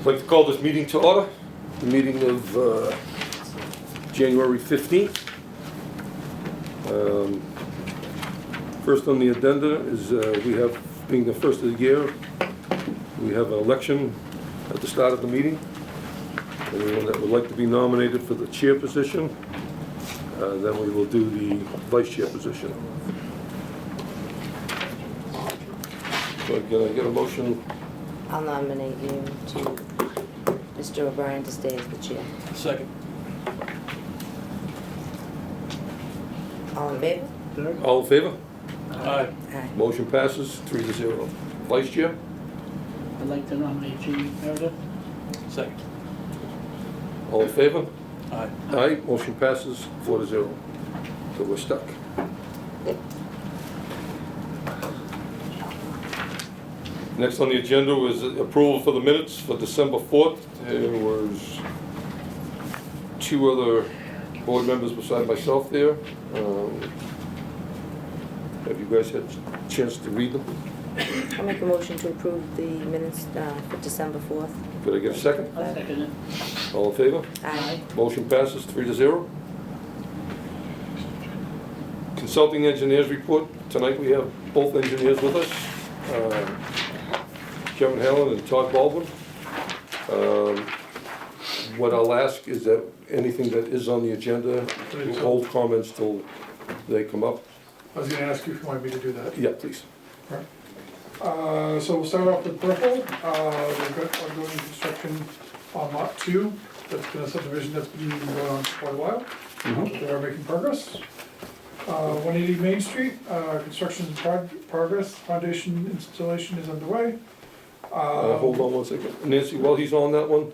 I'd like to call this meeting to order, the meeting of January 15th. First on the agenda is we have, being the first of the year, we have an election at the start of the meeting. Anyone that would like to be nominated for the chair position, then we will do the vice chair position. So can I get a motion? I'll nominate you to Mr. O'Brien to stay as the chair. Second. All in favor? All in favor? Aye. Aye. Motion passes 3-0. Vice chair? I'd like to nominate Jamie Meredith. Second. All in favor? Aye. Aye, motion passes 4-0. So we're stuck. Next on the agenda was approval for the minutes for December 4th. There was 2 other board members beside myself there. Have you guys had a chance to read them? I'll make a motion to approve the minutes for December 4th. Could I get a second? I'll second it. All in favor? Aye. Motion passes 3-0. Consulting engineers report. Tonight we have both engineers with us, Kevin Allen and Todd Baldwin. What I'll ask is that anything that is on the agenda, we'll hold comments till they come up. I was gonna ask you if you wanted me to do that. Yeah, please. So we'll start off with purple. We've got ongoing construction on lot 2. That's been a subdivision that's been going on for quite a while. They are making progress. 180 Main Street, construction is in progress. Foundation installation is underway. Hold on 1 second. Nancy, while he's on that one,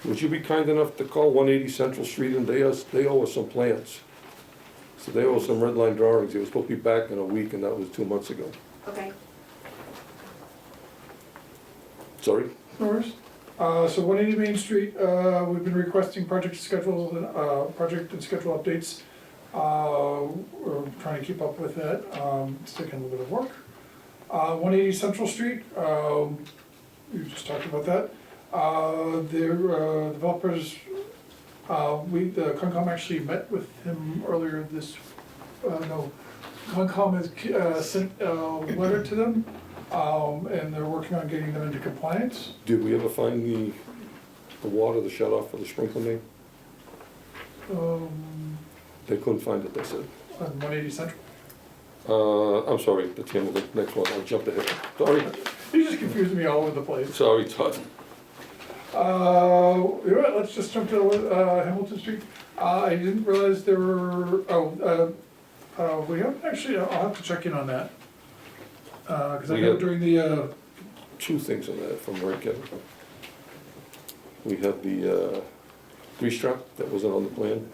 would you be kind enough to call 180 Central Street, and they owe us some plans. So they owe us some red line drawings. It was supposed to be back in a week, and that was 2 months ago. Okay. No Sorry? worries. So 180 Main Street, we've been requesting project schedules, project and schedule updates. We're trying to keep up with that. It's taking a little bit of work. 180 Central Street, we just talked about that. Their developers, the Concom actually met with him earlier this, Concom has sent a letter to them, and they're working on getting them into compliance. Did we ever find the water, the shut off for the sprinkler main? They couldn't find it, they said. On 180 Central. I'm sorry, the next one, I jumped ahead. Sorry, You just confused me all over the place. sorry, Todd. You're right, let's just jump to Hamilton Street. I didn't realize there were, we haven't actually, I'll have to check in on that. Cause I We know have- during the, 2 things on that from right, Kevin. We have the grease trap that wasn't on the plan.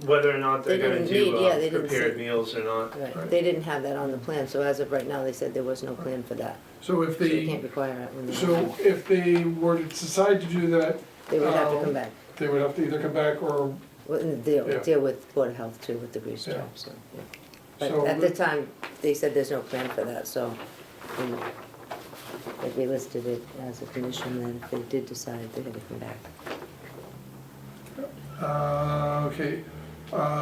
Whether or not they're They gonna didn't do need- yeah, they didn't prepared say. meals or not. Right. Right. They didn't have that on the plan, so as of right now, they said there was no plan for that. so if So you can't they, require it when so if they were to decide to do that, they would have to come back. they would have to either come back or, Well, and Yeah. deal with Board of Health too, with the grease Yeah. trap, so, yeah. So But at the the- time, they said there's no plan for that, so we listed it as a condition that if they did decide, they had to come back. okay.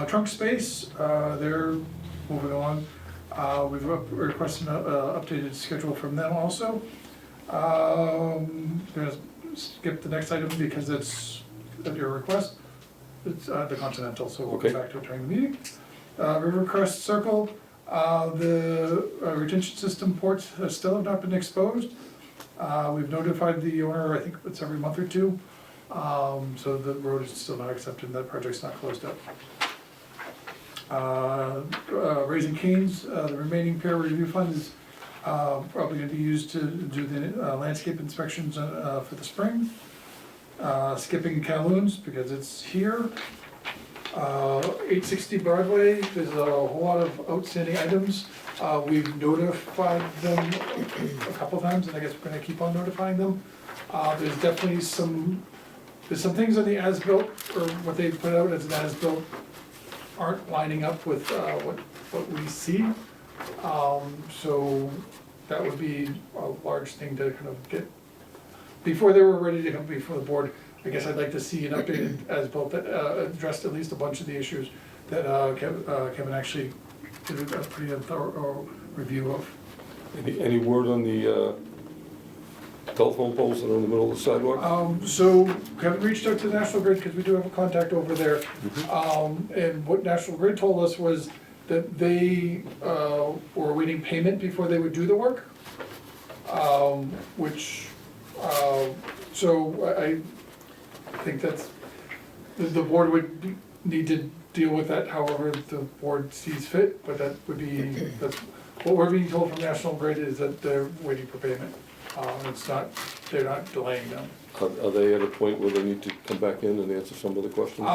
Trunk space, they're moving along. We've requested an updated schedule from them also. Gonna skip the next item because it's at your request. It's the Continental, so we'll Okay. come back to it during the meeting. Rivercrest Circle, the retention system ports still have not been exposed. We've notified the owner, I think it's every month or 2. So the road is still not accepted, and that project's not closed up. Raising Cane's, the remaining peer review fund is probably gonna be used to do the landscape inspections for the spring. Skipping Calhoun's because it's here. 860 Broadway, there's a whole lot of outstanding items. We've notified them a couple times, and I guess we're gonna keep on notifying them. There's definitely there's some things on the as-built, or what they put out as an as-built, aren't lining up with what we see. So that would be a large thing to kind of get before they were ready to come before the board, I guess I'd like to see an updated as-built that addressed at least a bunch of the issues that Kevin actually did a pretty thorough review of. Any word on the telephone poles that are in the middle of the sidewalk? So Kevin reached out to National Grid, because we do have a contact over there. And what National Grid told us was that they were awaiting payment before they would do the work. So I think that's, the board would need to deal with that however the board sees fit, but that would be, that's, what we're being told from National Grid is that they're waiting for payment. It's not, they're not delaying them. Are they at a point where they need to come back in and answer some of the questions?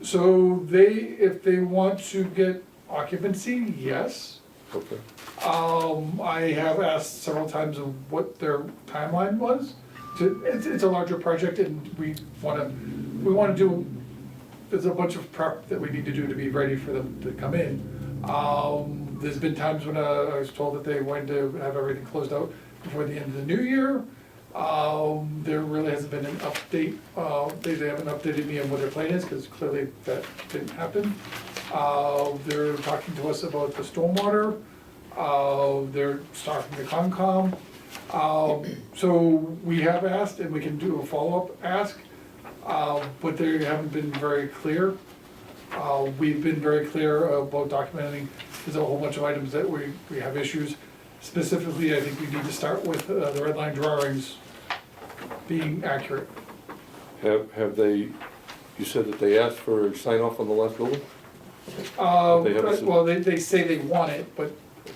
So if they want to get occupancy, yes. Okay. I have asked several times of what their timeline was. It's a larger project and we wanna do, there's a bunch of prep that we need to do to be ready for them to come in. There's been times when I was told that they wanted to have everything closed out before the end of the new year. There really hasn't been an update, they haven't updated me on what their plan is, because clearly that didn't happen. They're talking to us about the stormwater, they're talking to Concom. So we have asked, and we can do a follow-up ask, but they haven't been very clear. We've been very clear about documenting, there's a whole bunch of items that we have issues. Specifically, I think we need to start with the red line drawings being accurate. Have they, you said that they asked for a sign off on the last building? They haven't- Well, they say they want it, but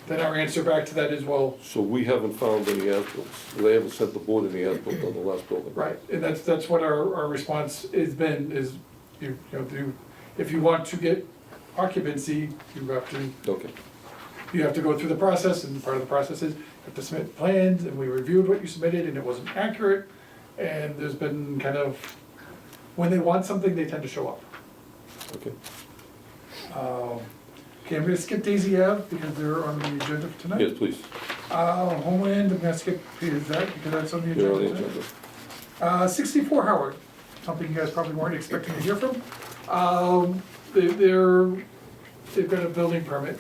then our answer back to that is, well, So we haven't found any as-bills, they haven't sent the board any as-built on the last building? right, and that's what our response has been, is if you want to get occupancy, Okay, you have to go through the process, and part of the process is you have to submit plans, and we reviewed what you submitted, and it wasn't accurate, and there's been kind of, when they want something, they tend to show up. okay. Okay, I'm gonna skip Daisy Ave, because they're on the agenda for tonight. Yes, please, Homeland, I'm gonna skip that, because that's on the you're on the agenda tonight. agenda. 64 Howard, something you guys probably weren't expecting to hear from. They've got a building permit,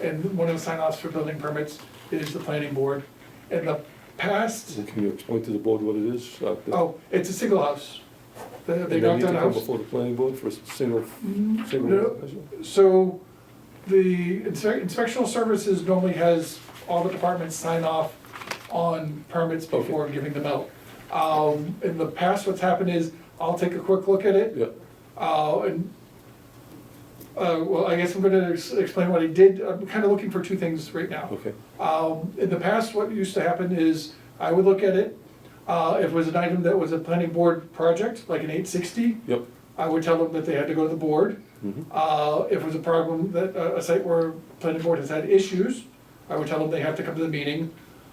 and one of the sign-offs for building permits is the planning board. In the past, Can you explain to the board what it is? it's a single house. They And they knocked need to down a come house. before the planning board for a single No. measure? So the inspectional services normally has all the departments sign off on permits before giving them out. In the past, what's happened is, I'll take a quick look at it. Yeah, Well, I guess I'm gonna explain what I did. I'm kinda looking for two things right now. okay, In the past, what used to happen is, I would look at it, if it was an item that was a planning board project, like an 860, yep. I would tell them that they had to go to the board. Mhm. If it was a problem that, a site where planning board has had issues, I would tell them they have to come to the meeting.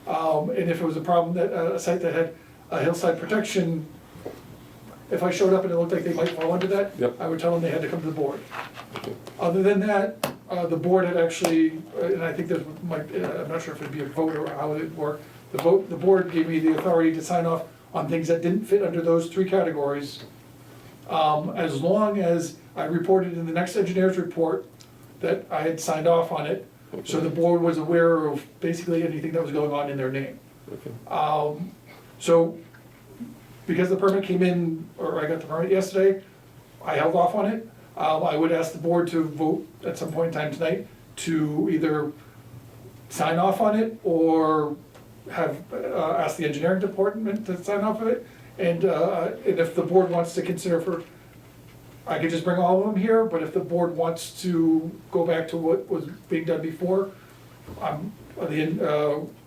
And if it was a problem that, a site that had a hillside protection, if I showed up and it looked like they might fall under that, Yep. I would tell them they had to come to the board. Okay. Other than that, the board had actually, and I think that might, I'm not sure if it'd be a vote or how it'd work. The board gave me the authority to sign off on things that didn't fit under those three categories. As long as I reported in the next engineer's report that I had signed off on it, so the board was aware of basically anything that was going on in their name. Okay. So, because the permit came in, or I got the permit yesterday, I held off on it. I would ask the board to vote at some point in time tonight to either sign off on it or have, ask the engineering department to sign off of it. And if the board wants to consider I could just bring all of them here, but if the board wants to go back to what was being done before,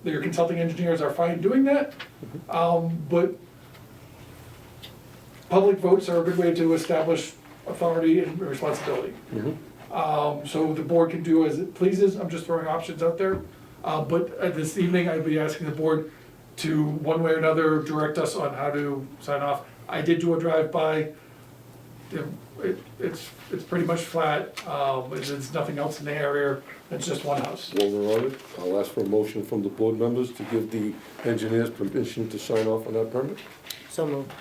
your consulting engineers are fine doing that. But public votes are a good way to establish authority and responsibility. So the board can do as it pleases. I'm just throwing options out there. But this evening, I'd be asking the board to, one way or another, direct us on how to sign off. I did do a drive-by it's pretty much flat, there's nothing else in the area, it's just one house. While we're on it, I'll ask for a motion from the board members to give the engineers permission to sign off on that permit. So moved.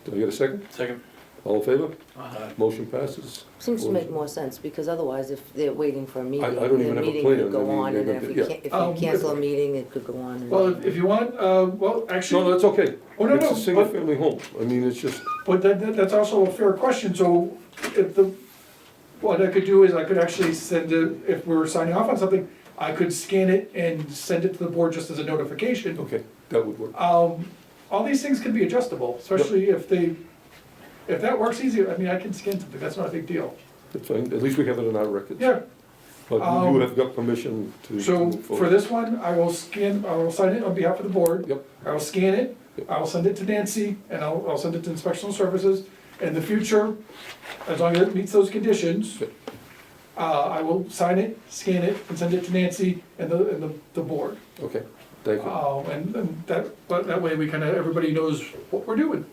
Do I get a second? Second. All in favor? Aye. Motion passes. Seems to make more sense, because otherwise if they're waiting for a meeting, I don't even the have a meeting plan. could I go mean, on, and then yeah. if you cancel a meeting, it could go on. and- Well, if you want, well, No, actually, that's okay. Oh, no, It's no, a single-family home. I mean, it's just, but that's also a fair question, so if what I could do is I could actually send it, if we were signing off on something, I could scan it and send it to the board just as a notification. okay, that would work. All these things can be adjustable, especially if that works easier, I mean, I can scan something, that's not a big deal. That's fine. At least we have it in our records. Yeah, But you have got permission to so move for forward. this one, I will sign it on behalf of the board. Yep. I will scan it, Yep. I will send it to Nancy, and I'll send it to Inspectional Services. In the future, as long as it meets those conditions, Yep. I will sign it, scan it, and send it to Nancy and the board. Okay, thank you. And that way we kinda, everybody knows what we're doing.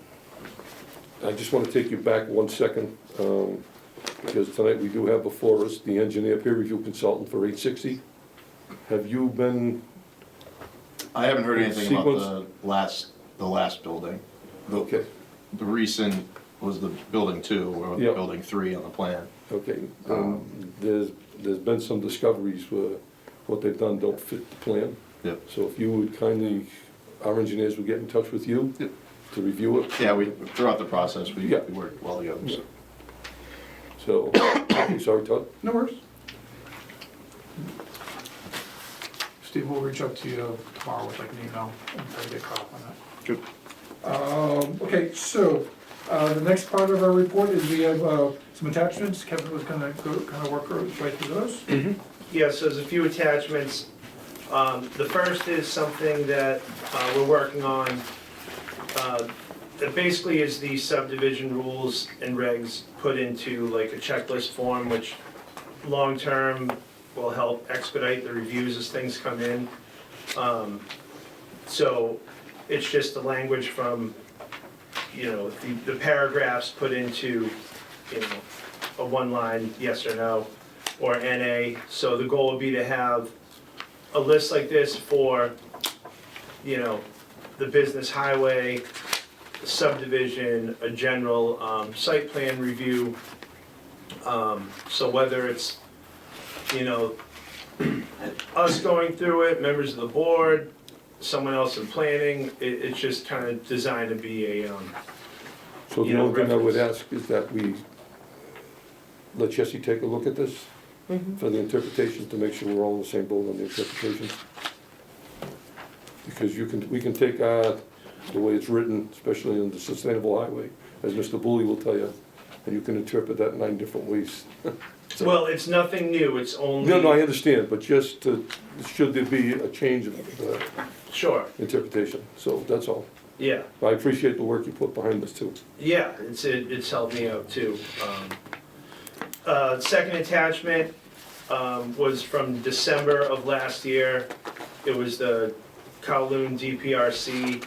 I just want to take you back 1 second, because tonight we do have before us the engineer peer review consultant for 860. Have you been, I haven't heard anything Sequence? about the last building. okay, The recent was the building 2, or Yeah. building 3 on the plan. okay. There's been some discoveries where what they've done don't fit the plan. Yep. So if you would kindly, our engineers will get in touch with you Yep. to review it. Yeah, throughout the process, we Yeah. worked well together. Yeah. So, okay, sorry, Todd. No worries. Steve will reach out to you tomorrow with like an email and try to get caught up on that. Good. Okay, so, the next part of our report is we have, some attachments, Kevin was gonna work right through those. Yes, there's a few attachments. The first is something that we're working on. It basically is the subdivision rules and regs put into like a checklist form, which long-term will help expedite the reviews as things come in. So it's just the language from, the paragraphs put into, a one-line yes or no, or NA. So the goal would be to have a list like this for, the business highway, subdivision, a general site plan review. So whether it's, us going through it, members of the board, someone else in planning, it's just kind of designed to be a, So the only thing I would ask is that we let Jesse take a look at this for the interpretations, to make sure we're all on the same boat on the interpretations. Because we can take the way it's written, especially in the sustainable highway, as Mr. Booley will tell you, and you can interpret that 9 different ways. well, it's nothing new, it's only. No, I understand, but just should there be a change of Sure, interpretation, so that's all. yeah. I appreciate the work you put behind this too. Yeah, it's helped me out too. Second attachment was from December of last year. It was the Kowloon DPRC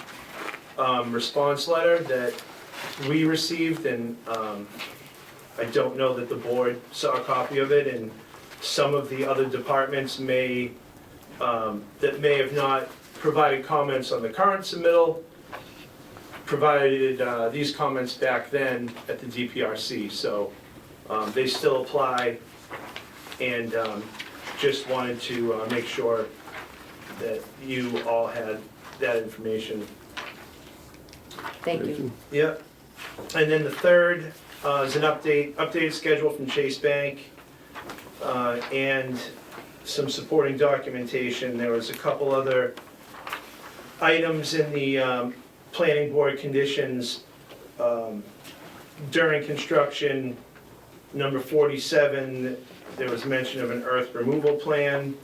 response letter that we received, and I don't know that the board saw a copy of it, and some of the other departments that may have not provided comments on the current submittal provided these comments back then at the DPRC, so they still apply, and just wanted to make sure that you all had that information. Thank you. Yep. And then the third is an updated schedule from Chase Bank, and some supporting documentation. There was a couple other items in the planning board conditions during construction. Number 47, there was mention of an earth removal plan.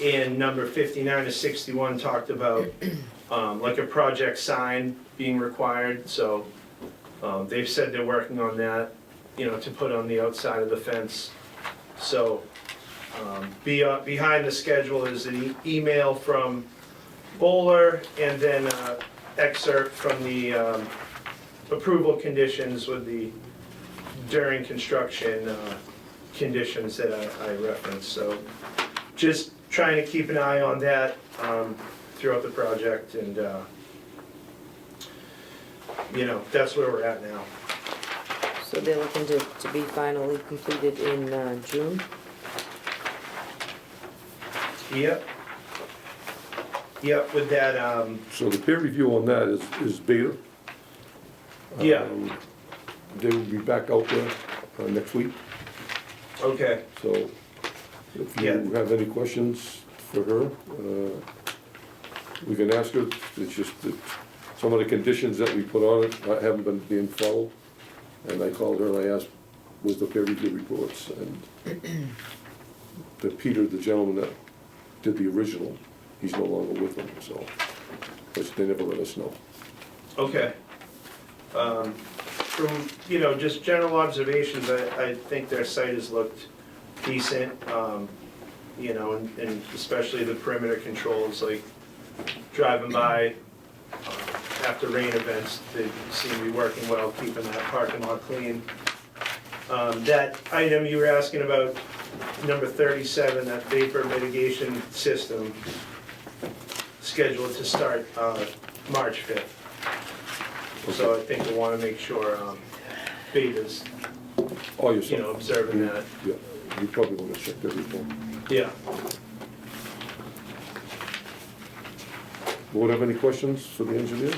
And number 59 to 61 talked about like a project sign being required. So they've said they're working on that, to put on the outside of the fence. So behind the schedule is an email from Bowler, and then an excerpt from the approval conditions with the during construction conditions that I referenced. So just trying to keep an eye on that throughout the project, and that's where we're at now. So they're looking to be finally completed in June? Yep, with that, So the peer review on that is Beta. Yeah. They will be back out there next week, okay, so if Yeah. you have any questions for her, we can ask her. It's just that some of the conditions that we put on it haven't been being followed. And I called her and I asked, was the peer review reports? And the Peter, the gentleman that did the original, he's no longer with them, so, but they never let us know. okay. From, just general observations, I think their site has looked decent, and especially the perimeter controls, like driving by after rain events, they seem to be working well, keeping that parking lot clean. That item you were asking about, number 37, that vapor mitigation system, scheduled to start March 5th. So I think we want to make sure Beta's, Oh, yourself. observing that. Yeah, you probably want to check that report. Yeah. Board have any questions for the engineers?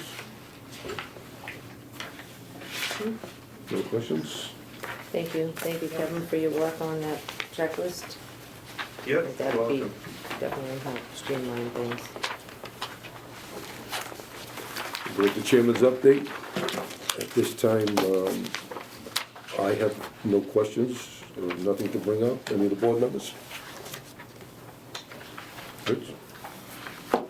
No questions? Thank you, Kevin, for your work on that checklist. Yep, That you're would be welcome. definitely help streamline things. With the chairman's update, at this time, I have no questions, or nothing to bring up. Any of the board members? Good. So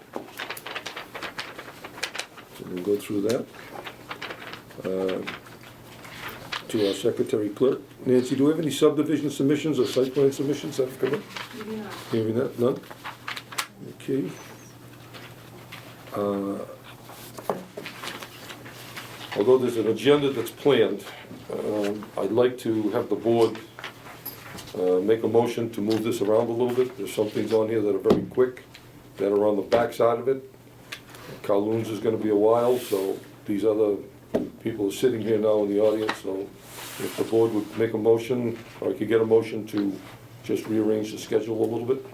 we'll go through that. To our secretary clerk. Nancy, do we have any subdivision submissions or site plan submissions that have come in? Yeah. Hearing that, none? Okay. Although there's an agenda that's planned, I'd like to have the board make a motion to move this around a little bit. There's some things on here that are very quick, that are on the back side of it. Kowloon's is gonna be a while, so these other people are sitting here now in the audience, so if the board would make a motion, or I could get a motion to just rearrange the schedule a little bit.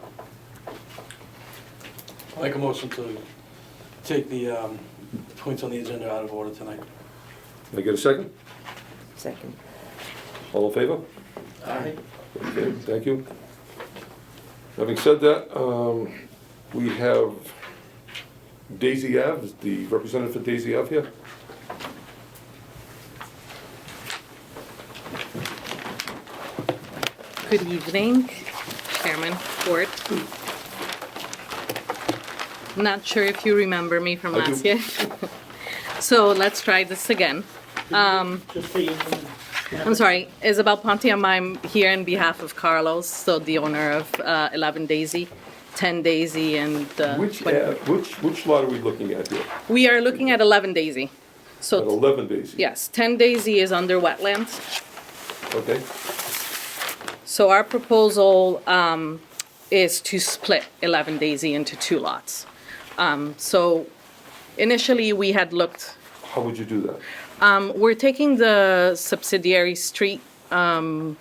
I'll make a motion to take the points on the agenda out of order tonight. Can I get a second? Second. All in favor? Aye. Okay, thank you. Having said that, we have Daisy Ave, is the representative for Daisy Ave here? Good evening, Chairman Ford. Not sure if you remember me from I do. last year. So let's try this again. Just so you can. I'm sorry, Isabel Pontium, I'm here on behalf of Carlos, so the owner of 11 Daisy, 10 Daisy, and... Which lot are we looking at here? We are looking at 11 Daisy. At So, 11 Daisy? yes, 10 Daisy is under wetlands. Okay, So our proposal is to split 11 Daisy into 2 lots. So initially, we had looked, how would you do that? we're taking the subsidiary street from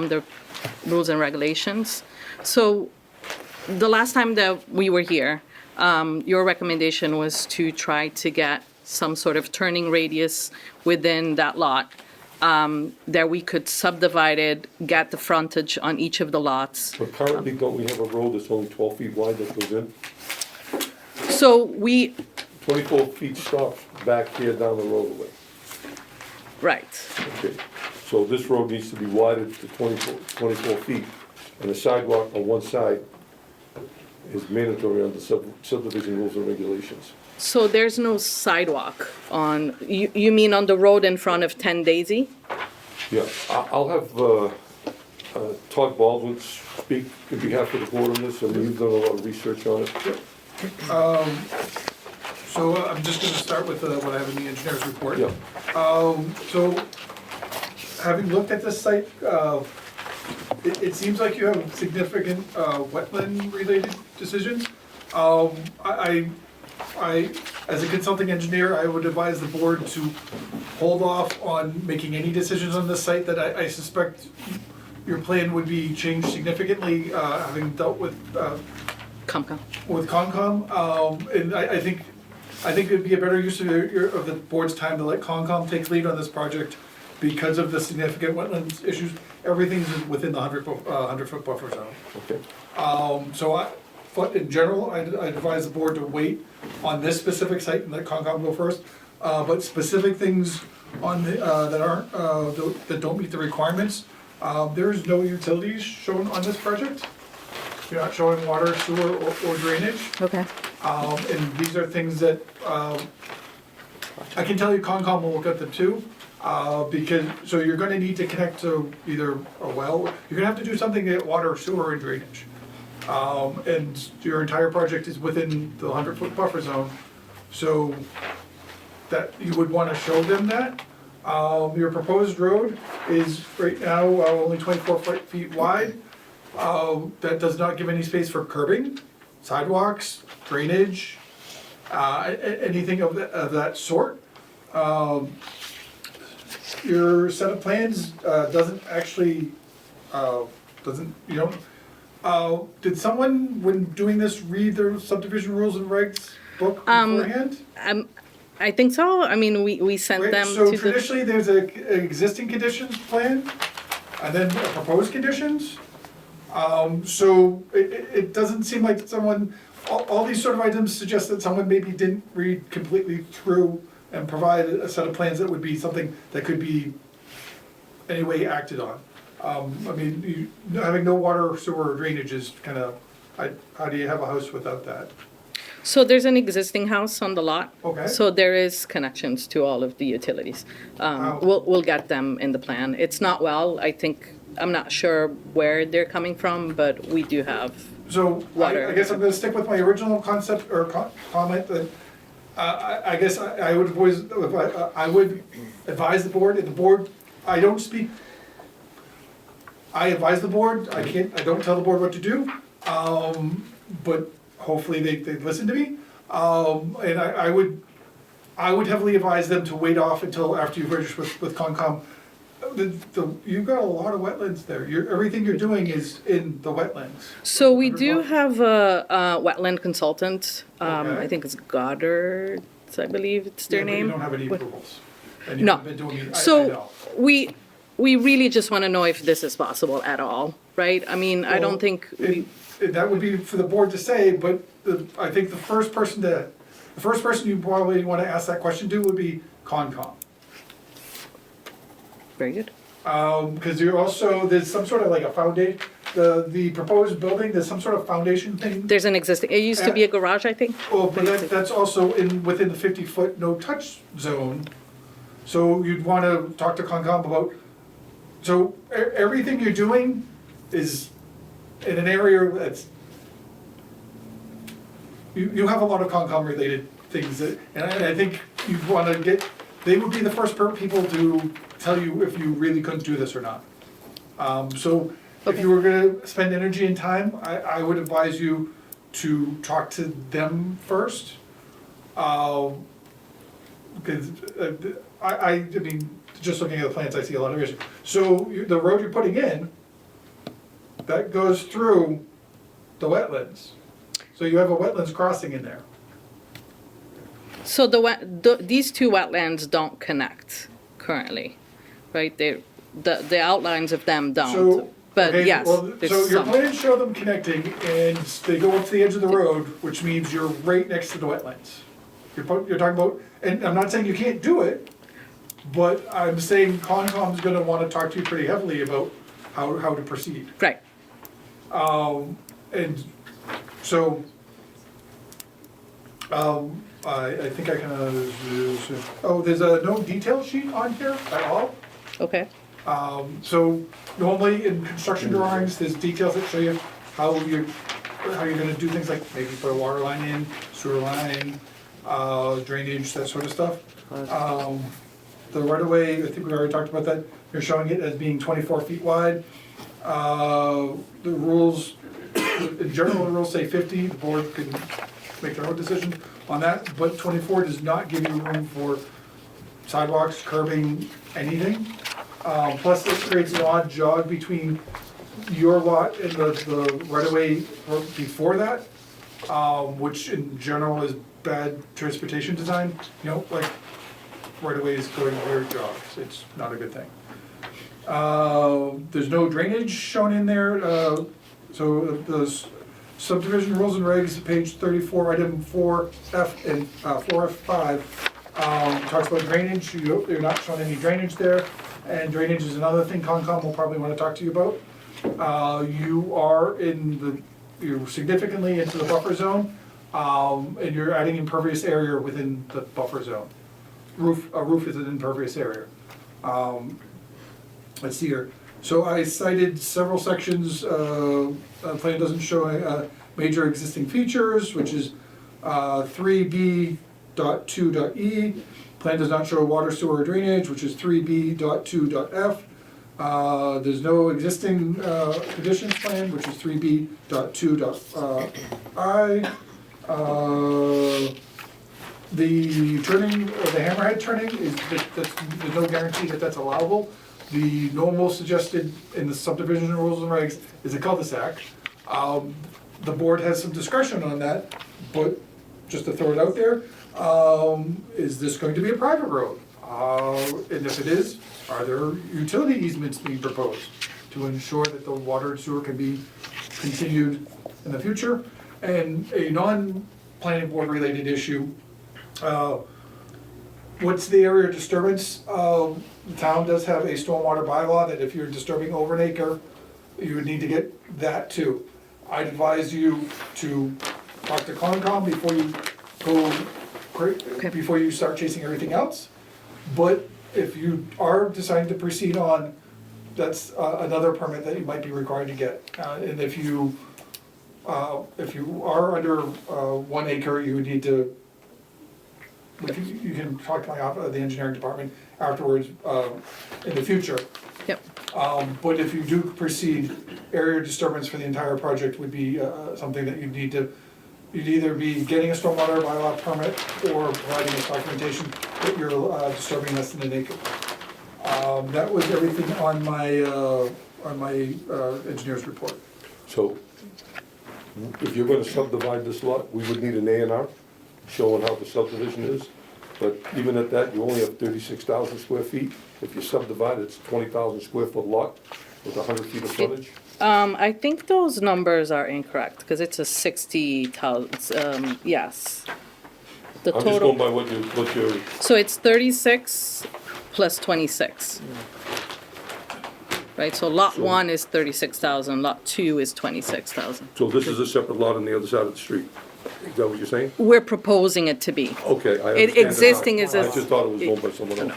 the rules and regulations. So the last time that we were here, your recommendation was to try to get some sort of turning radius within that lot, that we could subdivide it, get the frontage on each of the lots. But currently, don't we have a road that's only 12 feet wide that goes in? So we, 24 feet stops back here down the roadway. right, Okay, so this road needs to be widened to 24 feet, and the sidewalk on one side is mandatory under subdivision rules and regulations. so there's no sidewalk on, you mean on the road in front of 10 Daisy? Yeah, I'll have Todd Baldwin speak on behalf of the board on this. I mean, you've done a lot of research on it. So I'm just gonna start with what I have in the engineer's report. Yeah. So, having looked at this site, it seems like you have significant wetland-related decisions. As a consulting engineer, I would advise the board to hold off on making any decisions on this site that I suspect your plan would be changed significantly, having dealt with Comcom. Concom. And I think it'd be a better use of of the board's time to let Concom take lead on this project because of the significant wetlands issues. Everything's within the 100-foot buffer zone. Okay. But in general, I'd advise the board to wait on this specific site and let Concom go first. But specific things on the, that don't meet the requirements, there's no utilities shown on this project. You're not showing water, sewer, or drainage. Okay. And these are things that, I can tell you Concom will look at them too. Because, so you're gonna need to connect to either a well, you're gonna have to do something to get water, sewer, and drainage. And your entire project is within the 100-foot buffer zone, so that you would wanna show them that. Your proposed road is right now only 24 feet wide. That does not give any space for curbing, sidewalks, drainage, anything of that sort. Your set of plans doesn't actually, did someone, when doing this, read the subdivision rules and regs book beforehand? I think so. I mean, we sent Right, them so to the. traditionally, there's an existing conditions plan, and then a proposed conditions. So it doesn't seem like someone, all these sort of items suggest that someone maybe didn't read completely through and provide a set of plans that would be something that could be anyway acted on. I mean, having no water, sewer, or drainage is kind of, how do you have a house without that? So there's an existing house on the lot. Okay. So there is connections to all of the utilities. Wow. We'll get them in the plan. It's not well, I think, I'm not sure where they're coming from, but we do have. So Water. I guess I'm gonna stick with my original concept or comment that, I guess I would always, I would advise the board, and the board, I don't speak, I advise the board, I don't tell the board what to do, but hopefully they listen to me. And I would heavily advise them to wait off until after you've registered with Concom. You've got a lot of wetlands there. Everything you're doing is in the wetlands. So we do have a wetland consultant. Okay. I think it's Goddard, I believe it's their Yeah, but name. you don't have any What- approvals. And you No. haven't been doing it, I So know. we really just want to know if this is possible at all, right? I mean, I Well, don't think we. That would be for the board to say, but I think the first person you probably want to ask that question to would be Concom. Very good. Because you're also, there's some sort of like a foundation, the proposed building, there's some sort of foundation thing. There's an existing, it used to be a garage, I think. Well, but that's also within the 50-foot no-touch zone. So you'd want to talk to Concom about, so everything you're doing is in an area that's, you have a lot of Concom-related things, and I think you'd want to get, they would be the first people to tell you if you really couldn't do this or not. So if you were gonna spend energy and time, I would advise you to talk to them first. Because I mean, just looking at the plans, I see a lot of issues. So the road you're putting in, that goes through the wetlands. So you have a wetlands crossing in there. So these two wetlands don't connect currently, right? The outlines of them don't. So, But okay, yes, well, there's so your some. plans show them connecting, and they go up to the edge of the road, which means you're right next to the wetlands. You're talking about, and I'm not saying you can't do it, but I'm saying Concom's gonna wanna talk to you pretty heavily about how to proceed. Right. And so, I think I can, there's no detail sheet on here at all. Okay. So normally in construction drawings, there's details that show you how you're gonna do things like maybe put a water line in, sewer line, drainage, that sort of stuff. The right-of-way, I think we already talked about that, you're showing it as being 24 feet wide. The rules, in general, the rules say 50, the board can make their own decision on that, but 24 does not give you room for sidewalks, curbing, anything. Plus, it creates an odd jog between your lot and the right-of-way before that, which in general is bad transportation design, you know, like right-of-ways going weird jogs, it's not a good thing. There's no drainage shown in there, so the subdivision rules and regs, page 34, item 4F and 4F5, talks about drainage. You're not showing any drainage there, and drainage is another thing Concom will probably want to talk to you about. You're significantly into the buffer zone, and you're adding impervious area within the buffer zone. A roof is an impervious area. Let's see here. So I cited several sections. Plan doesn't show major existing features, which is 3B.2.E. Plan does not show water, sewer, or drainage, which is 3B.2.F. There's no existing conditions plan, which is 3B.2.I. The turning, the hammerhead turning, there's no guarantee that that's allowable. The normal suggested in the subdivision rules and regs is a cul-de-sac. The board has some discretion on that, but just to throw it out there, is this going to be a private road? And if it is, are there utility easements being proposed to ensure that the water and sewer can be continued in the future? And a non-planning board related issue, what's the area of disturbance? The town does have a stormwater bylaw that if you're disturbing over an acre, you would need to get that too. I'd advise you to talk to Concom before you before you start chasing everything else. But if you are deciding to proceed on, that's another permit that you might be required to get. And if you are under 1 acre, you would need to, you can talk to the engineering department afterwards in the future. Yep. But if you do proceed, area disturbance for the entire project would be something that you'd either be getting a stormwater bylaw permit or providing us documentation that you're disturbing less than an acre. That was everything on my engineer's report. So, if you're gonna subdivide this lot, we would need an A&R showing how the subdivision is. But even at that, you only have 36,000 square feet. If you subdivide, it's 20,000 square foot lot with 100 feet of frontage. I think those numbers are incorrect, because it's a 60,000, yes. The I'm just going total, by what you're, so it's 36 plus 26. Right, so lot 1 is 36,000, lot 2 is 26,000. so this is a separate lot on the other side of the street. Is that what you're saying? We're proposing it to be. Okay, I understand. Existing is I a- just thought it was owned by someone else.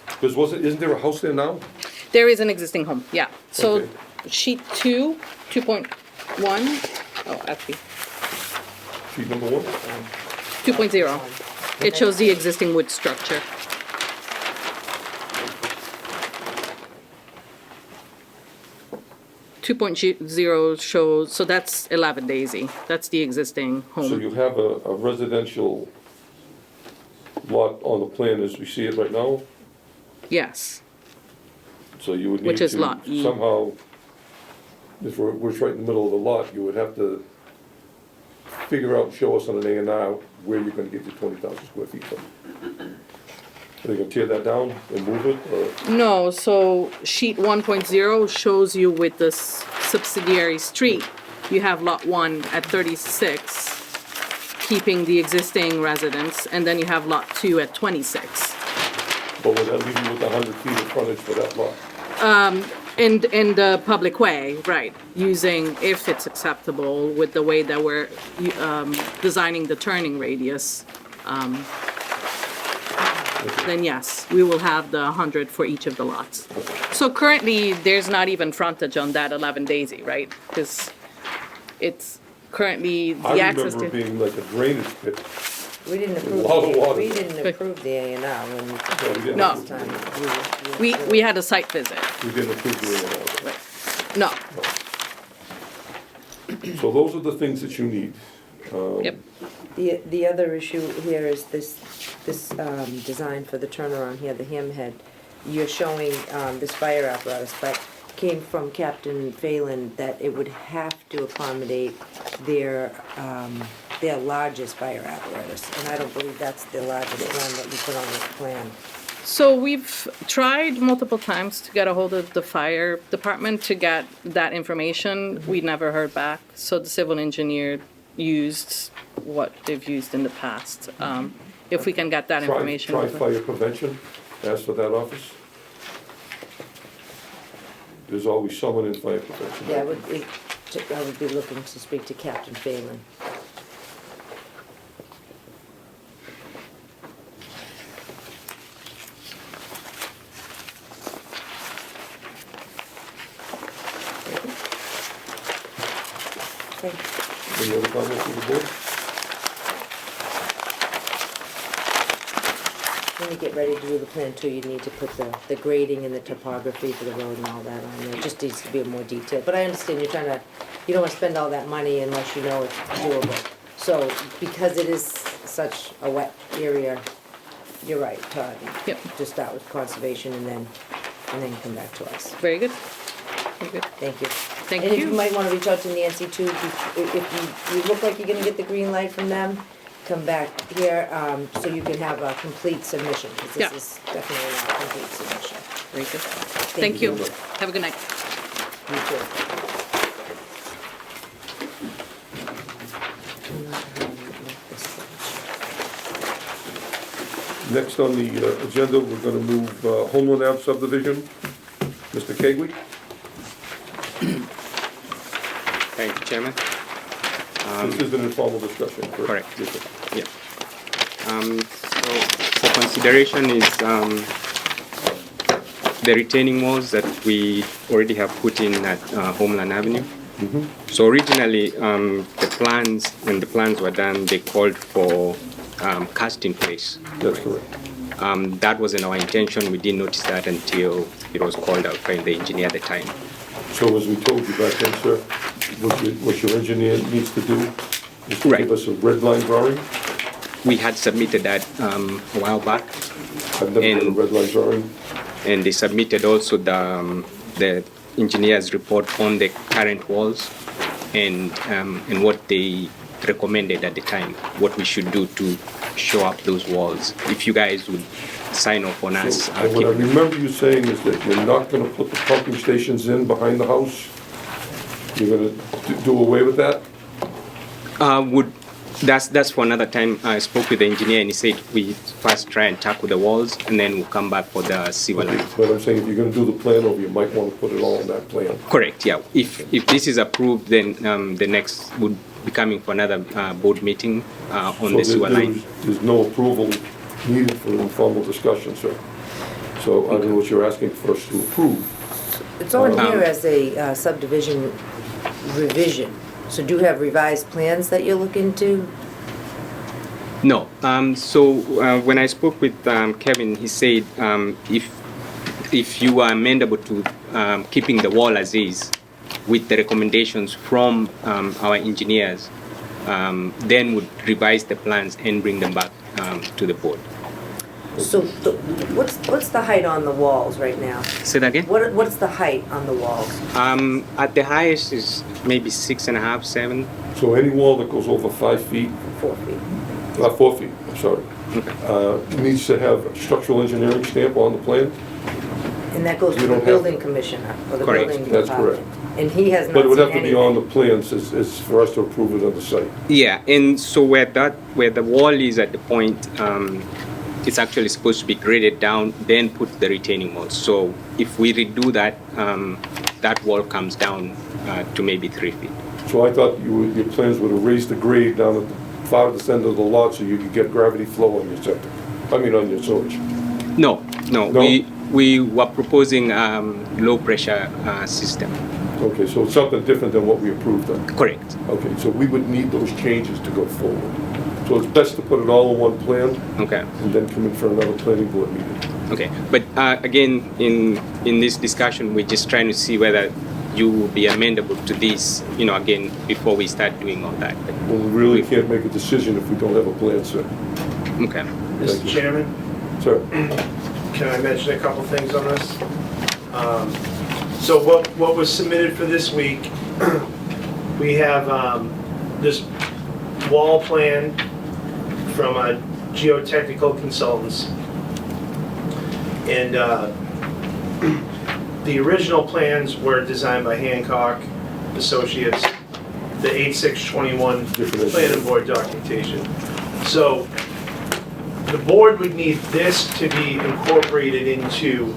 Because isn't there a house there now? There is an existing home, yeah. So Okay. sheet 2, 2.1, oh, actually, Sheet number 1? 2.0. It shows the existing wood structure. Two point zero shows, so that's 11 Daisy. That's the existing So home. you have a residential lot on the plan as we see it right now? Yes, So you would need Which to is lot E. somehow, if we're right in the middle of the lot, you would have to figure out and show us on an A&R where you're gonna get your 20,000 square feet from. Are they gonna tear that down and move it, or? no, so sheet 1.0 shows you with this subsidiary street, you have lot 1 at 36, keeping the existing residence, and then you have lot 2 at 26. But would that leave you with 100 feet of frontage for that lot? In the public way, right, using, if it's acceptable, with the way that we're designing the turning radius, then yes, we will have the 100 for each of the lots. So currently, there's not even frontage on that 11 Daisy, right? Because it's currently I the access remember it to, being like a drainage pit We didn't A lot of approve, water. we didn't approve the A and R when we took it didn't. last No. time. We had a site visit. We didn't approve the A&R. No, So those are the things that you need. yep. The other issue here is this design for the turnaround here, the hammerhead. You're showing this fire apparatus, but came from Captain Phelan that it would have to accommodate their largest fire apparatus. And I don't believe that's the largest one that you put on this plan. So we've tried multiple times to get a hold of the fire department to get that information. We never heard back. So the civil engineer used what they've used in the past. If we can get that information. Try fire prevention, ask for that office. There's always someone in fire prevention. Yeah, I would be looking to speak to Captain Phelan. Okay. Any other comments from the board? When you get ready to do the plan too, you need to put the grading and the topography for the road and all that on there. It just needs to be more detailed. But I understand you don't want to spend all that money unless you know it's doable. So because it is such a wet area, you're right, Todd. Yep. Just start with conservation and then come back to us. Very good. Very good. Thank you. Thank And if you. you might want to reach out to Nancy too, if you look like you're gonna get the green light from them, come back here, so you can have a complete submission, because Yeah. this is definitely not a complete submission. Very good. Thank you. Have a good night. You too. Next on the agenda, we're gonna move Homeland Ave subdivision. Mr. Kegwey? Thank you, Chairman. This is an informal discussion, correct? Correct. Yes, sir. Yeah. So for consideration is the retaining walls that we already have put in at Homeland Avenue. So originally, the plans, when the plans were done, they called for cast in place. That's correct. That wasn't our intention. We didn't notice that until it was called out by the engineer at the time. So as we told you back then, sir, what your engineer needs to do is to Right. give us a red line drawing. We had submitted that a while back, I've never done a And- red line drawing. and they submitted also the engineer's report on the current walls and what they recommended at the time, what we should do to show up those walls. If you guys would sign off on us. So, what I remember you saying is that you're not gonna put the pumping stations in behind the house? You're gonna do away with that? That's for another time. I spoke with the engineer and he said we first try and tackle the walls and then we'll come back for the civil line. But I'm saying, if you're gonna do the plan over, you might wanna put it all on that plan. Correct, yeah. If this is approved, then the next would be coming for another board meeting on the sewer line. There's no approval needed for informal discussion, sir. So I don't know what you're asking for us to approve. It's on here as a subdivision revision, so do you have revised plans that you're looking to? No. So when I spoke with Kevin, he said if you are amendable to keeping the wall as is with the recommendations from our engineers, then would revise the plans and bring them back to the board. So what's the height on the walls right now? Say that again? What's the height on the walls? At the highest is maybe 6.5, 7. So any wall that goes over 5 feet, 4 feet. 4 feet, I'm sorry, needs to have a structural engineering stamp on the plan, And that goes You to don't the have building to. commissioner or the Correct. building That's department. And he has not but it would seen have to be on the anything. plans as for us to approve it on the site. Yeah, and so where the wall is at the point, it's actually supposed to be graded down, then put the retaining walls. So if we redo that, that wall comes down to maybe 3 feet. So I thought your plans would have raised the grade down at the farthest end of the lot so you could get gravity flow on your septic, on your sewage. No, No? we were proposing low pressure system. Okay, so it's something different than what we approved on. Correct. Okay, so we would need those changes to go forward. So it's best to put it all in one plan Okay. and then come in for another planning board meeting. Okay. But again, in this discussion, we're just trying to see whether you will be amendable to this, again, before we start doing all that. But, Well, we really can't make a decision if we don't have a plan, sir. okay. Mr. Chairman, Sir? can I mention a couple things on this? So what was submitted for this week, we have this wall plan from geotechnical consultants. And the original plans were designed by Hancock Associates, the 8621 planning board documentation. So the board would need this to be incorporated into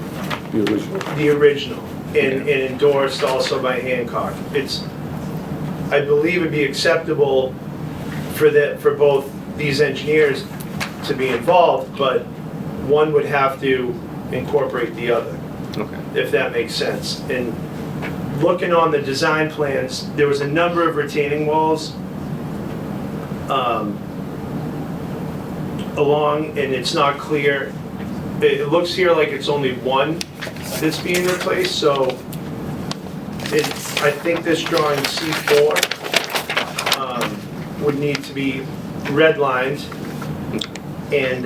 The original. and endorsed also by Hancock. I believe it'd be acceptable for both these engineers to be involved, but one would have to incorporate the other, Okay. if that makes sense. And looking on the design plans, there was a number of retaining walls along, and it's not clear. It looks here like it's only one that's being replaced, so I think this drawing C4 would need to be redlined. And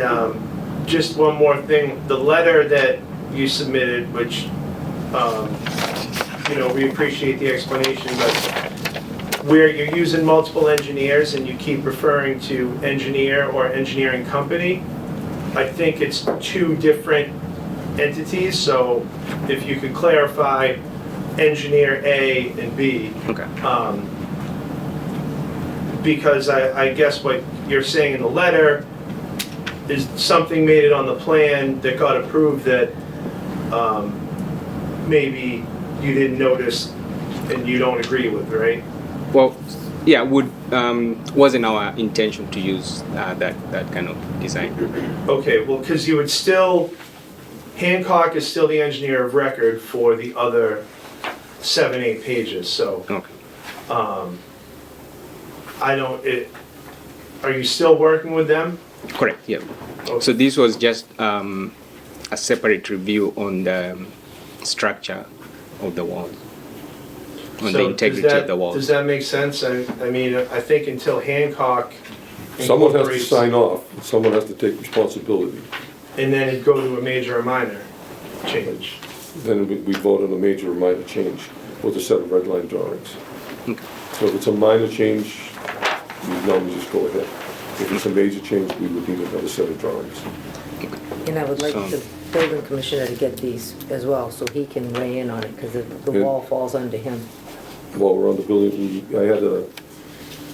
just one more thing, the letter that you submitted, which, we appreciate the explanation, but where you're using multiple engineers and you keep referring to engineer or engineering company, I think it's two different entities, so if you could clarify engineer A and B. Okay. Because I guess what you're saying in the letter is something made it on the plan that got approved that maybe you didn't notice and you don't agree with, right? Well, yeah, wasn't our intention to use that kind of design. Okay, well, because you would still, Hancock is still the engineer of record for the other 7-8 pages, so. Okay. Are you still working with them? Correct. Yeah. Okay. So this was just a separate review on the structure of the walls, on the So integrity does that- of the walls. Does that make sense? I mean, I think until Hancock Someone has to incorporates- sign off, and someone has to take responsibility. And then it'd go to a major or minor change. Then we vote on a major or minor change with a set of red line drawings. Okay. So if it's a minor change, we normally just go ahead. If it's a major change, we would need another set of drawings. And I would like So- the building commissioner to get these as well, so he can weigh in on it, because the Yeah. wall falls under him. While we're on the building, I had a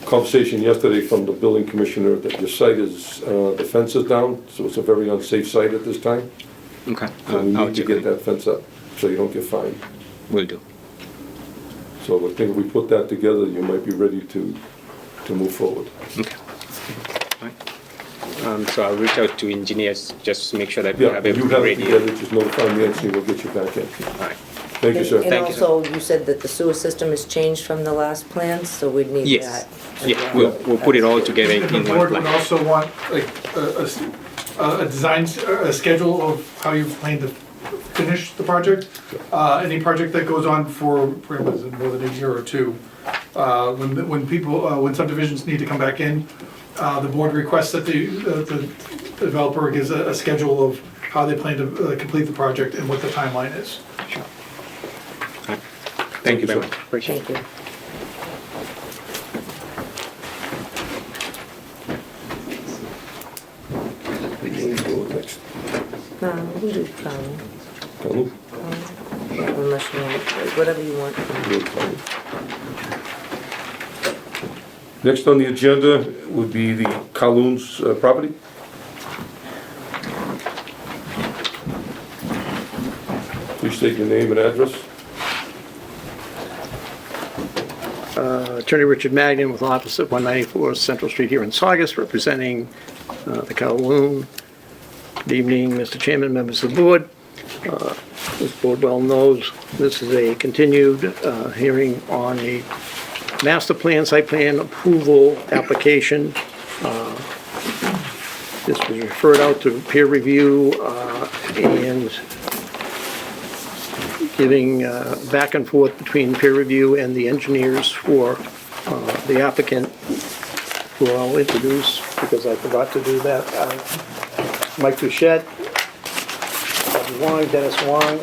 conversation yesterday from the building commissioner that your site is, the fence is down, so it's a very unsafe site at this time. Okay. So we I'll need to check get it. that fence up, so you don't get fined. Will do. So I think if we put that together, you might be ready to move forward. Okay. Fine. So I'll reach out to engineers just to make sure that we Yeah, have you everything have it ready. together, just notify me and see, we'll get you back in. All right. Thank you, sir. And Thank you, sir. also, you said that the sewer system has changed from the last plans, so we'd need Yes. that. as Yeah, well. we'll put it all together And the in one board would plan. also want like a design, a schedule of how you plan to finish the project. Any project that goes on for more than a year or two, when subdivisions need to come back in, the board requests that the developer gives a schedule of how they plan to complete the project and what the timeline is. Thank you very sir. much. Appreciate it. Thank you. Go next. No, we can do Colin. Donald? Unless you want, whatever you want. Go, Donald. Next on the agenda would be the Kowloon's property. Please state your name and address. Attorney Richard Magnan with office at 194 Central Street here in Saugus, representing the Kowloon. Good evening, Mr. Chairman, members of the board. As the board well knows, this is a continued hearing on the master plan, site plan approval application This was referred out to peer review and giving back and forth between peer review and the engineers for the applicant, who I'll introduce because I forgot to do that. Mike Duchette, Bobby Wong, Dennis Wong,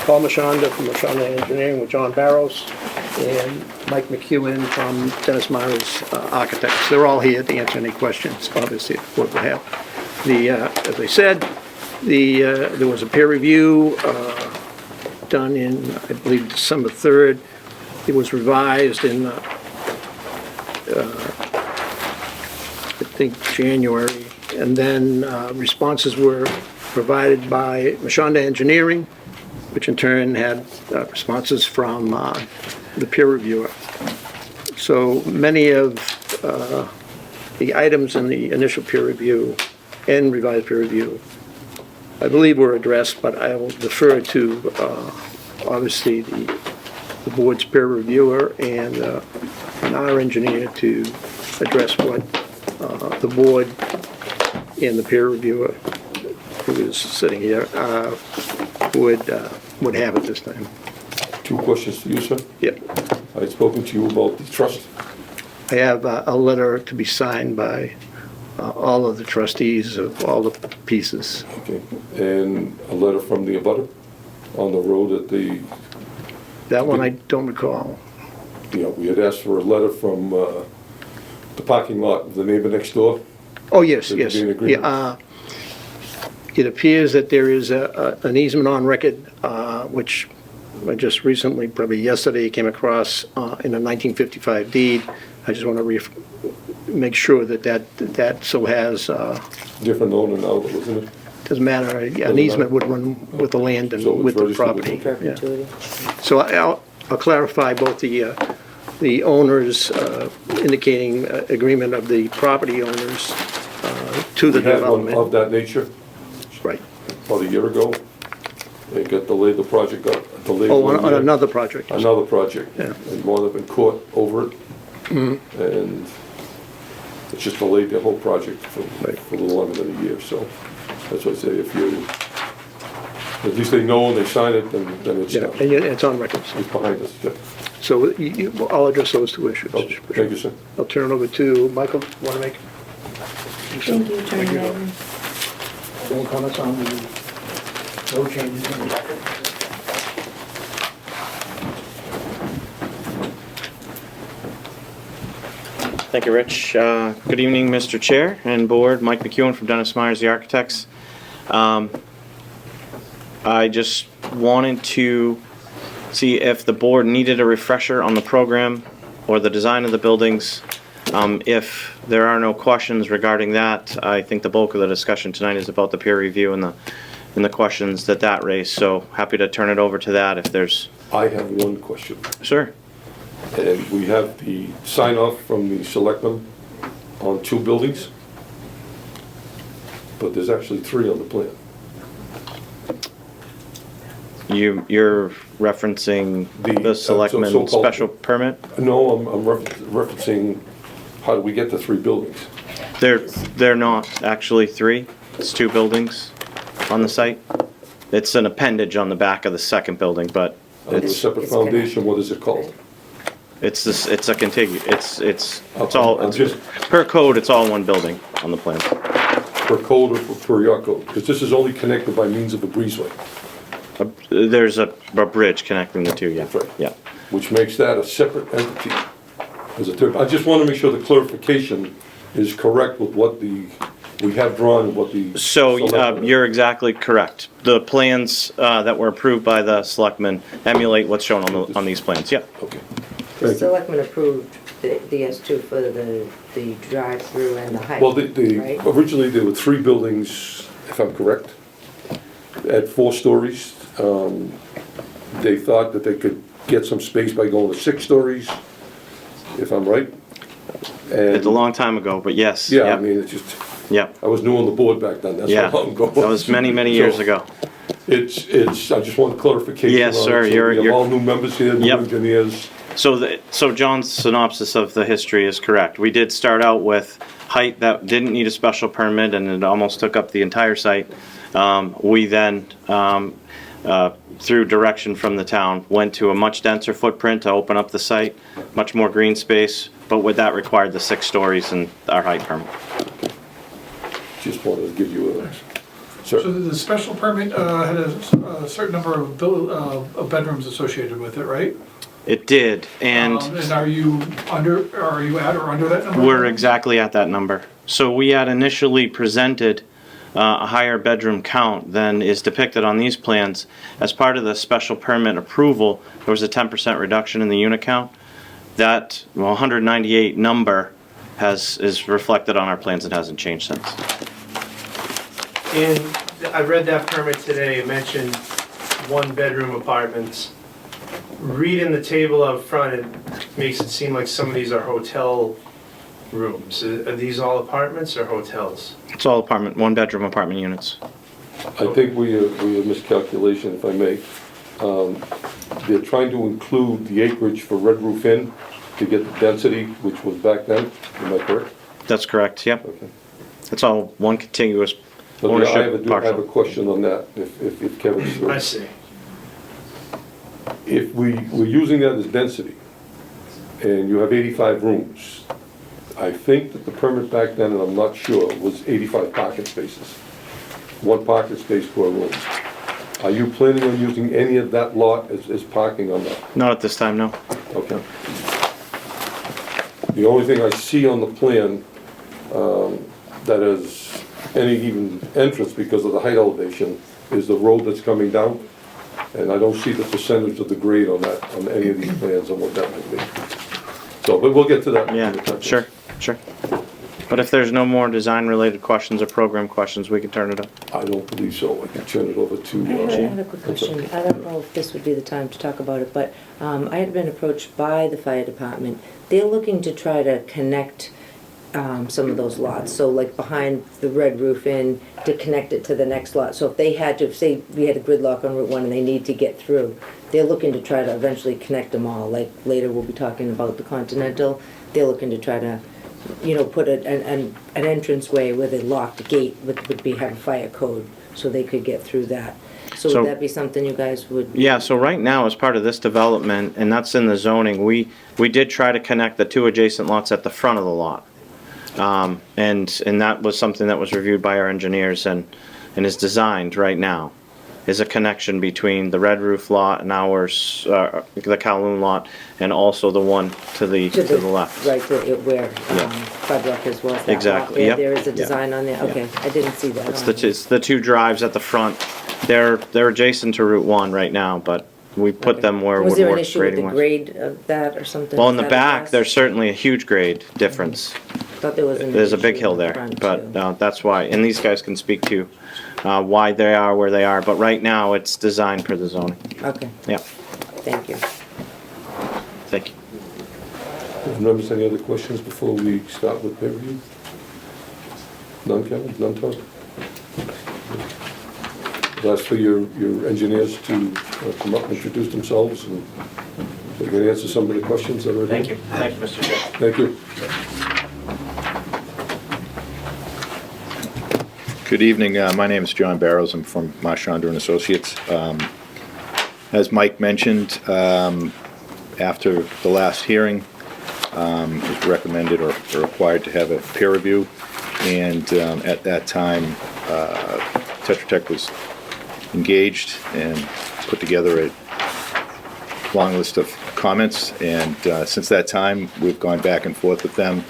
Paul Machanda from Machanda Engineering with John Barrows, and Mike McEwen from Dennis Myers Architects. They're all here to answer any questions, obviously, if the board will have. As I said, there was a peer review done in, I believe, December 3rd. It was revised in, I think, January. And then responses were provided by Machanda Engineering, which in turn had responses from the peer reviewer. So many of the items in the initial peer review and revised peer review, I believe, were addressed, but I will defer to, obviously, the board's peer reviewer and our engineer to address what the board and the peer reviewer, who is sitting here, would have at this time. 2 questions for you, sir. Yep. I had spoken to you about the trust. I have a letter to be signed by all of the trustees of all the pieces. Okay. And a letter from the abutter on the road at the, That one I don't recall. we had asked for a letter from the parking lot of the neighbor next door. Oh, yes, There yes. could be an agreement. Yeah, it appears that there is an easement on record, which I just recently, probably yesterday, came across in a 1955 deed. I just want to make sure that still has, Different owner now, isn't it? doesn't matter, an easement would run with the land and So it's with the registered with property. the- Yeah. Perpetuity. So I'll clarify both the owners indicating agreement of the property owners to the We had one of development. that nature Right. about a year ago. It got delayed, the project got delayed. Oh, 1 on year. another project. Another project. Yeah. And wound up in court over it. And it's just delayed the whole project for a little longer than a year, so that's why I say if you, at least they know and they sign it, then it's Yeah, done. and it's on record. It's behind us, yeah. So I'll address those 2 issues. Okay, thank you, sir. I'll turn it over to Michael. Want to make? Thank you, Attorney Magnin. Any comments on the road changes in the record? Thank you, Rich. Good evening, Mr. Chair and Board. Mike McEwen from Dennis Myers, the Architects. I just wanted to see if the Board needed a refresher on the program or the design of the buildings. If there are no questions regarding that, I think the bulk of the discussion tonight is about the peer review and the questions that raised. So happy to turn it over to that if there's... I have one question. Sure. And we have the sign off from the selectmen on 2 buildings, but there's actually 3 on the plan. You're referencing the selectmen so-called- special permit? No, I'm referencing, how do we get to 3 buildings? They're not actually 3. It's 2 buildings on the site. It's an appendage on the back of the second building, but Under a separate it's foundation, what is it called? it's this. It's a it's Okay, all I'm it's, just- per code. It's all one building on the plan. Per code or per your code? Because this is only connected by means of a breezeway. There's a bridge connecting the 2. Yeah. That's right. Yeah. Which makes that a separate entity. As a third, I just want to make sure the clarification is correct with what we have drawn and what the. So selectmen- you're exactly correct. The plans that were approved by the selectmen emulate what's shown on these plans. Yeah. Okay. The Thank you. selectmen approved the S2 for the drive-through and the height, Well, right? originally there were 3 buildings, if I'm correct, at 4 stories. They thought that they could get some space by going to 6 stories, if I'm right. And It's a long time ago, but yes. yeah, I Yep. mean, it's just, Yep. I was new on the board back then, that's Yeah. how long ago. it That was many years So, ago. It's, I just want clarification. Yes, on it. sir, So you're- We have you're- all new members here, new Yep. engineers. So John's synopsis of the history is correct. We did start out with height that didn't need a special permit and it almost took up the entire site. We then, through direction from the town, went to a much denser footprint to open up the site, much more green space, but with that required the 6 stories and our height permit. Just wanted to give you a, So sir, the special permit had a certain number of bedrooms associated with it, right? It did, and And are you at or under that number? we're exactly at that number. So we had initially presented a higher bedroom count than is depicted on these plans. As part of the special permit approval, there was a 10% reduction in the unit count. That 198 number is reflected on our plans and hasn't changed since. And I read that permit today, it mentioned 1-bedroom apartments. Reading the table out front, it makes it seem like some of these are hotel rooms. Are these all apartments or hotels? It's all 1-bedroom apartment units. I think we have miscalculation, if I may. They're trying to include the acreage for Red Roof Inn to get the density, which was back then, am I correct? That's correct, yep. Okay. It's all one contiguous But I ownership have a parcel. question on that, if Kevin's sure. I see. If we're using that as density, and you have 85 rooms, I think that the permit back then, and I'm not sure, was 85 parking spaces. 1 parking space per room. Are you planning on using any of that lot as parking on that? Not at this time, no. Okay. The only thing I see on the plan that is any even entrance because of the height elevation is the road that's coming down. And I don't see the percentage of the grade on that, on any of these plans and what that might be. So, but we'll get to that. Yeah, sure, sure. But if there's no more design-related questions or program questions, we can turn it up. I don't believe so. I can turn it over to. I have a quick question. I don't know if this would be the time to talk about it, but I had been approached by the fire department. They're looking to try to connect some of those lots. So like behind the Red Roof Inn, to connect it to the next lot. So if they had to, say we had a gridlock on Route 1 and they need to get through, they're looking to try to eventually connect them all. Like later we'll be talking about the Continental. They're looking to try to, you know, put an entranceway where they lock the gate would be have a fire code so they could get through that. So So- would that be something you guys would? Yeah, so right now, as part of this development, and that's in the zoning, we did try to connect the 2 adjacent lots at the front of the lot. And that was something that was reviewed by our engineers and is designed right now, is a connection between the Red Roof lot and ours, the Kowloon lot, and also the one to the left. Right, where Yeah. Fudrock is, was that lot Exactly, there? yep, There is a yep. design on there? Okay, I didn't see that. It's the 2 drives at the front. They're adjacent to Route 1 right now, but we put Okay. them where it Was would there an work issue with the grading-wise. grade of that or something? Well, in Is the that back, addressed? there's certainly a huge grade difference. Thought there was an There's a issue big hill in the there, front, but too. that's why, and these guys can speak to why they are where they are, but right now, it's designed per the zoning. Okay, Yeah, thank you. thank you. Members, any other questions before we start with peer review? None, Kevin? None, Todd? Ask for your engineers to come up and introduce themselves and they can answer some of the questions that are. Thank you. Thank you, Mr. Chair. Thank you. Good evening. My name is John Barrows. I'm from Marchand and Associates. As Mike mentioned, after the last hearing, it was recommended or required to have a peer review. And at that time, Tetra Tech was engaged and put together a long list of comments. And since that time, we've gone back and forth with them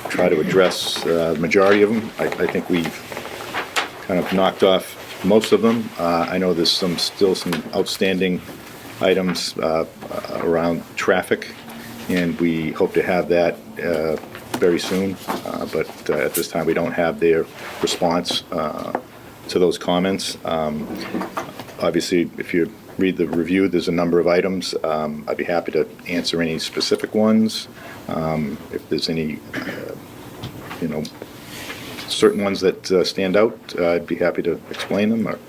to try to address the majority of them. I think we've kind of knocked off most of them. I know there's still some outstanding items around traffic, and we hope to have that very soon. But at this time, we don't have their response to those comments. Obviously, if you read the review, there's a number of items. I'd be happy to answer any specific ones. If there's any, certain ones that stand out, I'd be happy to explain them. Or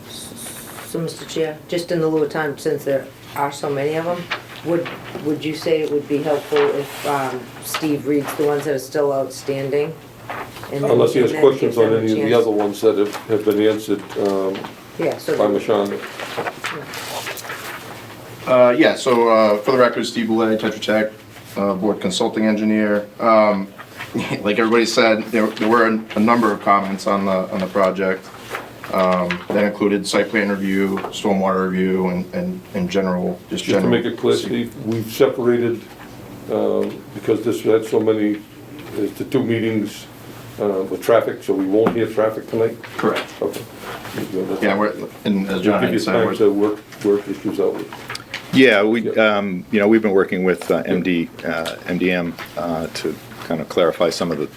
So, Mr. Chair, just in the lieu of time, since there are so many of them, would you say it would be helpful if Steve reads the ones that are still outstanding? And then- Unless he has and then questions gives them on a any of the chance- other ones that have been answered Yeah, so. by Mashonda. Yeah, so for the record, Steve Boulay, Tetra Tech, board consulting engineer. Like everybody said, there were a number of comments on the project. That included site plan review, stormwater review, and general, just Just to general. make it clear, Steve, we've separated, because this had so many, the two meetings with traffic, so we won't hear traffic tonight? Correct. Okay. Yeah, and as Just John give you had said, time we're- to work issues out with. Yeah, we, we've been working with MDM to kind of clarify some of the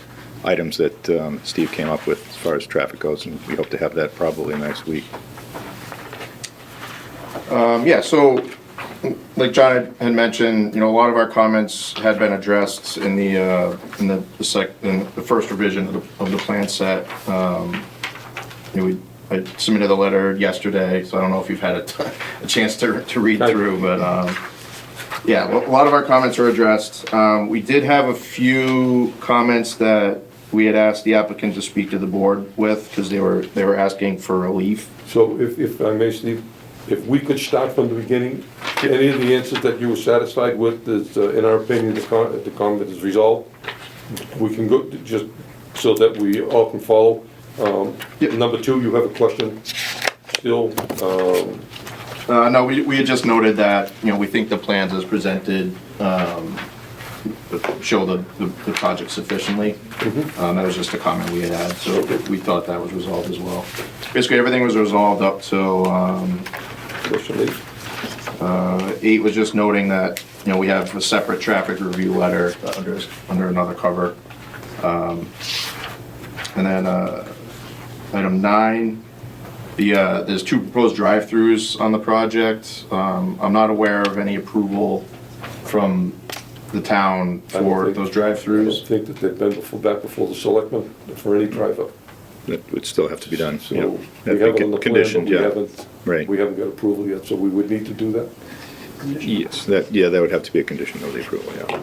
items that Steve came up with as far as traffic goes, and we hope to have that probably next week. Yeah, so, like John had mentioned, a lot of our comments had been addressed in the first revision of the plan set. I submitted a letter yesterday, so I don't know if you've had a chance to read through, but, yeah, a lot of our comments are addressed. We did have a few comments that we had asked the applicant to speak to the board with, because they were asking for relief. So if I may, Steve, if we could start from the beginning, any of the answers that you were satisfied with, is, in our opinion, the comment is resolved, we can go, just so that we all can follow. Yep. Number two, you have a question still? No, we had just noted that, we think the plans as presented show the project sufficiently. That was just a comment we had, so we thought that was resolved as well. Basically, everything was resolved up till Question eight. 8 was just noting that, we have a separate traffic review letter under another cover. And then item 9, there's 2 proposed drive-throughs on the project. I'm not aware of any approval from the town for those I drive-throughs. don't think that they've been back before the selectmen for any drive-up. That would still have to be done, So yeah. we That'd have be it on the plan, but conditioned, we yeah. haven't, Right. we haven't got approval yet, so we would need to do that. Yes, that would have to be a condition of the approval, yeah.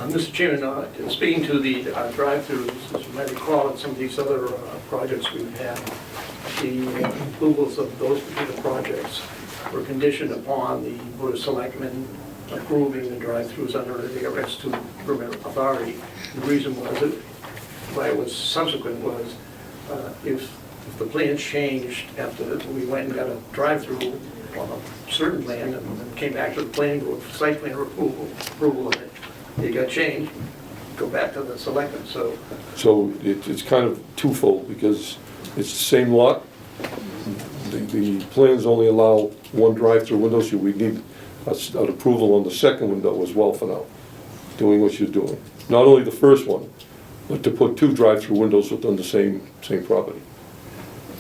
Mr. Chairman, speaking to the drive-throughs, as you might recall, in some of these other projects we've had, the approvals of those particular projects were conditioned upon the Board of Selectmen approving the drive-throughs under the RS2 permit authority. The reason was, why it was subsequent was, if the plans changed after we went and got a drive-through on a certain plan and then came back to the planning board for site plan approval of it, it got changed, go back to the selectmen, so. So it's kind of twofold, because it's the same lot. The plans only allow one drive-through window, so we need an approval on the second window as well for now, doing what you're doing. Not only the first one, but to put 2 drive-through windows within the same property.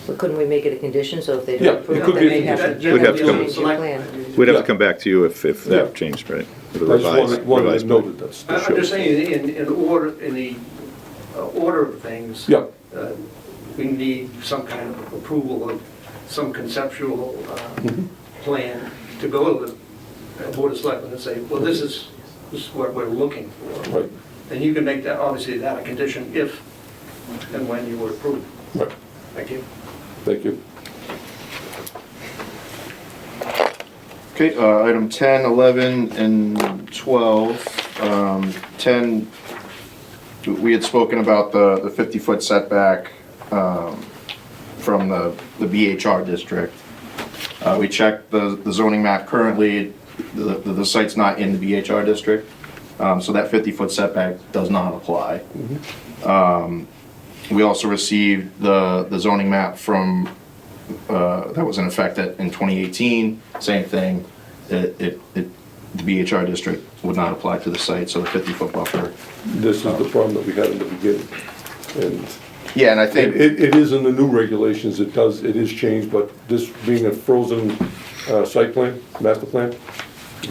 But couldn't we make it a condition, so if they Yeah, don't it approve could it, be a then they have to, condition. We'd have to you come- change your plan? We'd have Yeah. to come back to you if Yeah. that changed, right? With a I just revised wanted plan. noted, that's the I'm just show. saying, in the order of things, Yeah, we need some kind of approval of some conceptual plan to go to the Board of Selectmen and say, well, this is what we're looking for. right, And you can make that, obviously, that a condition if and when you were approved. right, Thank you. thank you. Okay, item 10, 11, and 12. 10, we had spoken about the 50-foot setback from the BHR district. We checked the zoning map currently, the site's not in the BHR district, so that 50-foot setback does not apply. We also received the zoning map from, that was in effect in 2018, same thing. The BHR district would not apply to the site, so the 50-foot buffer. This is the problem that we had in the beginning. And Yeah, and I think, it is in the new regulations, it is changed, but this being a frozen site plan, master plan,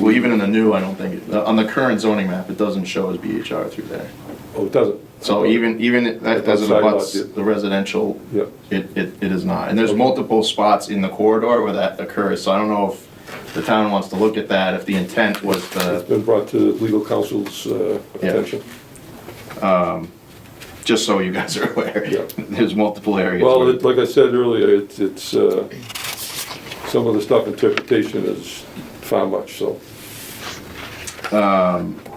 well, even in the new, I don't think, on the current zoning map, it doesn't show as BHR through there. oh, it doesn't? So even as it Side abuts lot, yeah. the residential, Yep. it is not. And there's multiple spots in the corridor where that occurs, so I don't know if the town wants to look at that, if the intent was It's to, been brought to legal counsel's attention. just so you guys are aware, Yeah. there's multiple areas. Well, where- like I said earlier, it's some of the stuff interpretation is far much, so.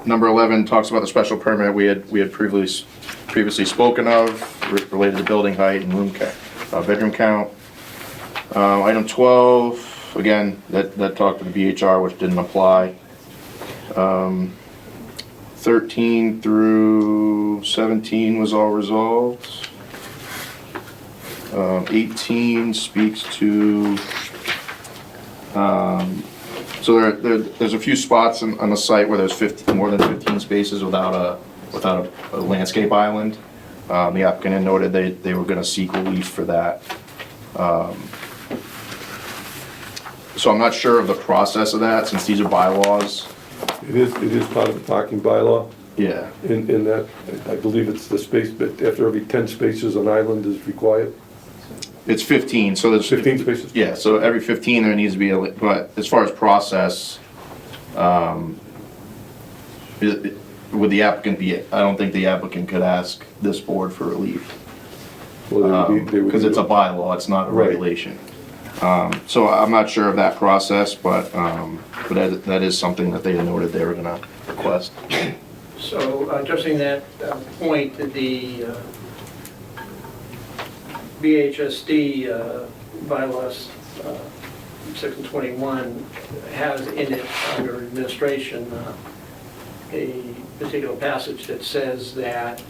Number 11 talks about the special permit we had previously spoken of, related to building height and bedroom count. Item 12, again, that talked to the BHR, which didn't apply. 13 through 17 was all resolved. 18 speaks to, so there's a few spots on the site where there's more than 15 spaces without a landscape island. The applicant had noted they were gonna seek relief for that. So I'm not sure of the process of that, since these are bylaws. It is part of the parking bylaw. Yeah. In that, I believe it's the space, but after every 10 spaces, an island is required. It's 15, so there's. 15 spaces? Yeah, so every 15 there needs to be, but as far as process, would the applicant be, I don't think the applicant could ask this board for relief. Because it's a bylaw, it's not a Right. regulation. So I'm not sure of that process, but that is something that they had noted they were gonna request. So addressing that point, the BHSD bylaws, section 21, has in it, under administration, a particular passage that says that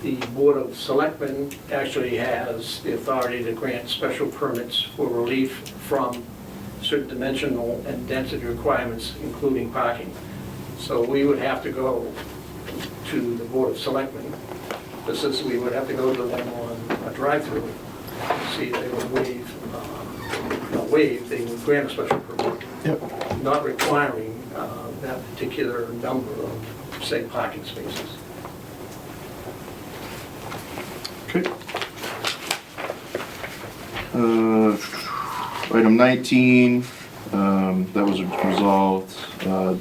the Board of Selectmen actually has the authority to grant special permits for relief from certain dimensional and density requirements, including parking. So we would have to go to the Board of Selectmen. This is, we would have to go to them on a drive-through, see if they would waive, they would grant a special permit. Yep. Not requiring that particular number of, say, parking spaces. Okay. Item 19, that was resolved.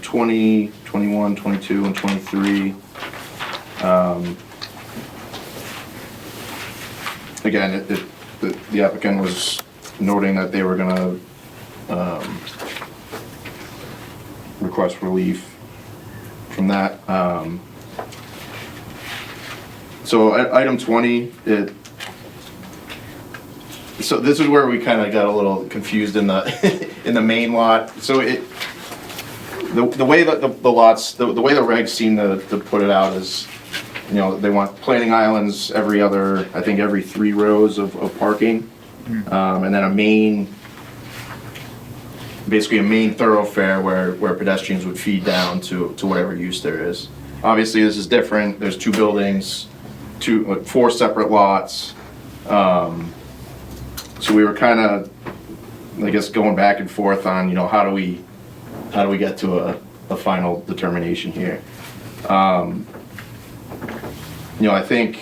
20, 21, 22, and 23. Again, the applicant was noting that they were gonna request relief from that. So item 20, so this is where we kind of got a little confused in the in the main lot. So the way that the lots, the way the regs seem to put it out is, you know, they want planting islands every 3 rows of parking, and then basically a main thoroughfare where pedestrians would feed down to whatever use there is. Obviously, this is different. There's 2 buildings, 4 separate lots. So we were kind of, I guess, going back and forth on, you know, how do we get to a final determination here. You know, I think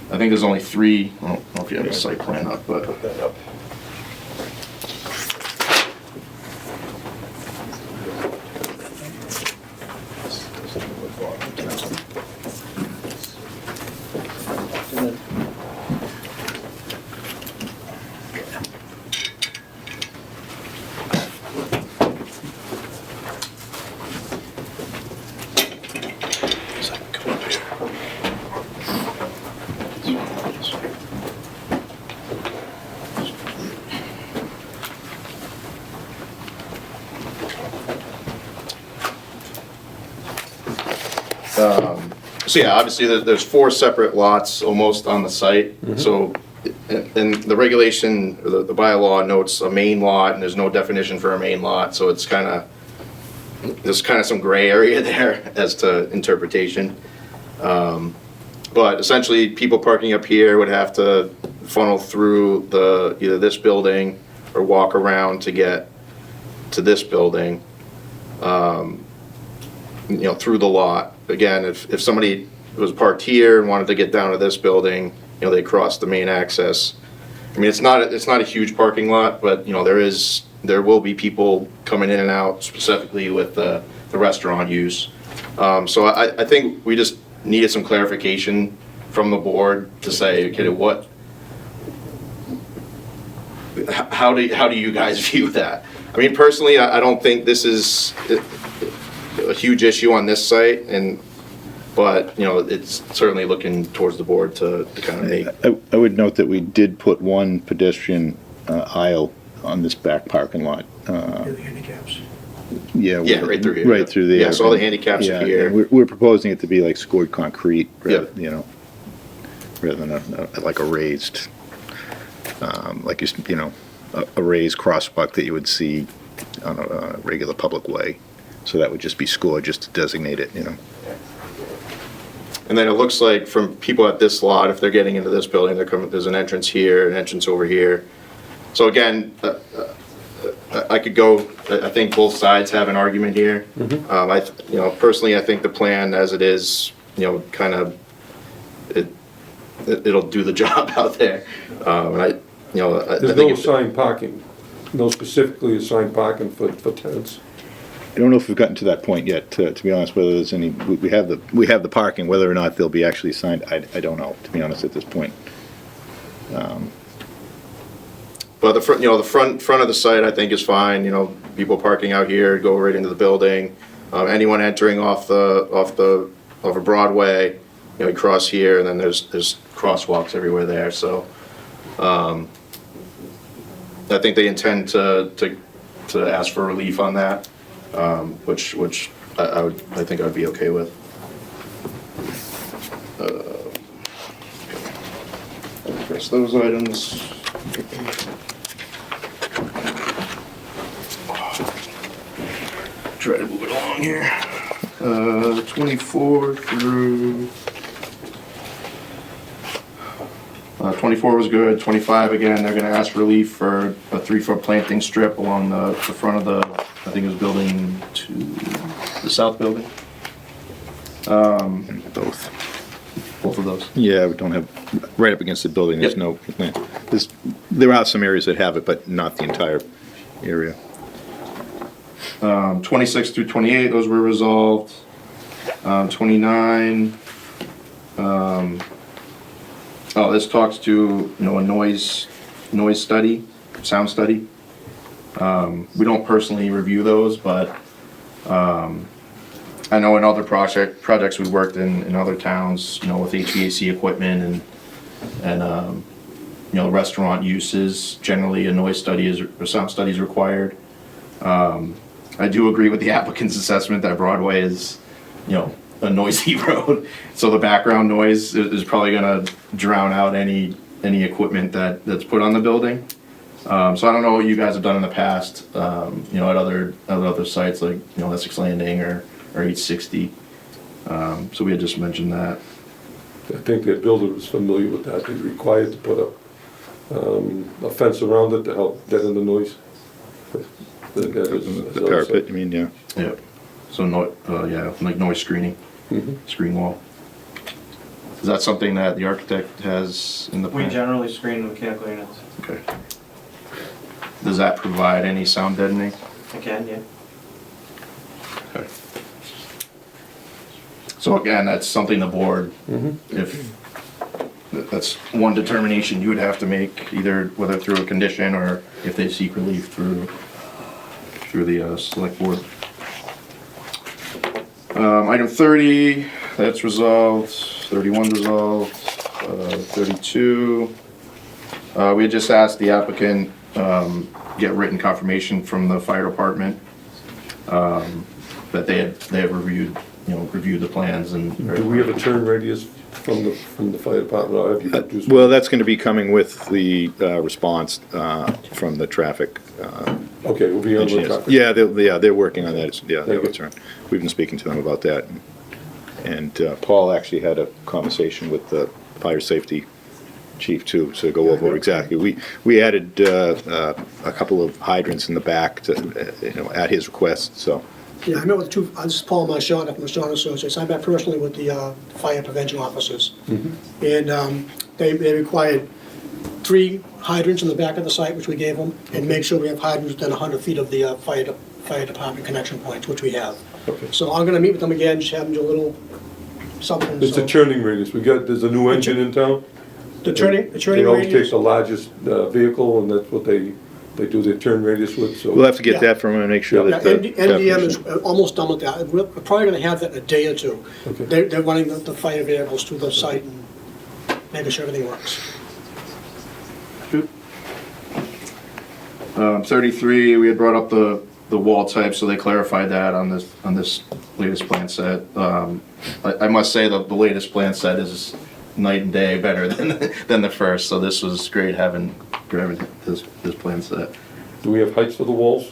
there's only 3. I don't know if you have a site plan up, but. Put that up. So yeah, obviously there's 4 separate lots almost on the site. So, and the regulation, or the bylaw notes a main lot, and there's no definition for a main lot, so it's there's kind of some gray area there as to interpretation. But essentially, people parking up here would have to funnel through either this building or walk around to get to this building, you know, through the lot. Again, if somebody was parked here and wanted to get down to this building, you know, they crossed the main access. I mean, it's not a huge parking lot, but, you know, there will be people coming in and out specifically with the restaurant use. So I think we just needed some clarification from the board to say, okay, how do you guys view that? I mean, personally, I don't think this is a huge issue on this site, but, you know, it's certainly looking towards the board to kind of make. I would note that we did put one pedestrian aisle on this back parking lot. The handicaps. Yeah. Right through here. Right through there. Yeah, so all the handicaps are here. and we're proposing it to be like scored concrete, Yeah. you know, rather than like a raised, like, you know, a raised crosswalk that you would see on a regular public way. So that would just be scored just to designate it, you know. And then it looks like from people at this lot, if they're getting into this building, there's an entrance here, an entrance over here. So again, I could go, I think both sides have an argument here. You know, personally, I think the plan as it is, you know, kind of, it'll do the job out there. And There's no assigned parking, no specifically assigned parking for tenants. I don't know if we've gotten to that point yet, to be honest, whether there's any, we have the parking, whether or not they'll be actually signed, I don't know, to be honest, at this point. But the front, you know, the front of the site, I think is fine, you know, people parking out here, go right into the building. Anyone entering off a Broadway, you know, you cross here, and then there's crosswalks everywhere there, so. I think they intend to ask for relief on that, which I think I would be okay with. Address those items. Try to move it along here. 24 through. 24 was good. 25 again. They're going to ask relief for a 3-foot planting strip along the front of the. I think it was building 2, the south building. Both of those. Yeah, we don't have, right up against the building, there's no plant. There are some areas that have it, but not the entire area. 26 through 28, those were resolved. 29. This talks to, you know, a noise study, sound study. We don't personally review those, but I know in other projects we worked in other towns, you know, with HVAC equipment and you know, restaurant uses, generally a noise study or sound study is required. I do agree with the applicant's assessment that Broadway is, you know, a noisy road, so the background noise is probably gonna drown out any equipment that's put on the building. So I don't know what you guys have done in the past, you know, at other sites like, you know, Essex Landing or 860. So we had just mentioned that. I think their builder was familiar with that. They're required to put a fence around it to help deaden the noise. The parapet, you mean, yeah. Yeah. So like noise screening, screen wall. Is that something that the architect has in the plan? We generally screen the mechanical units. Okay. Does that provide any sound deadening? Again, yeah. Okay. So again, that's something the board, if, that's one determination you would have to make, either whether through a condition or if they seek relief through the select board. Item 30, that's resolved. 31 resolved. 32. We had just asked the applicant get written confirmation from the fire department that they have reviewed the plans and. Do we have a turn radius from the fire department, or have you got to? Well, that's gonna be coming with the response from the traffic. Okay, we'll be on the engineers. traffic. Yeah, they're working on that, yeah, Thank you. that's right. We've been speaking to them about that. And Paul actually had a conversation with the fire safety chief too, to go over exactly. We added a couple of hydrants in the back to, you know, at his request, so Yeah, I met with this is Paul Marchand from Marchand Associates. I met personally with the fire prevention officers. And they required 3 hydrants in the back of the site, which we gave them, and make sure we have hydrants within 100 feet of the fire department connection points, which we have. Okay. So I'm gonna meet with them again, just have them do a little something. It's so- a turning radius. There's a new engine in town. The turning They always take radius. the largest vehicle, and that's what they do their turn radius with, so. We'll have to get Yeah. that from him and make sure Yeah, that the NDM is definition- almost done with that. We're probably gonna have that in a day or two. Okay. They're running the fire vehicles through the site and making sure everything works. 33, we had brought up the wall type, so they clarified that on this latest plan set. I must say that the latest plan set is night and day better than the first, so this was great having this plan set. Do we have heights for the walls?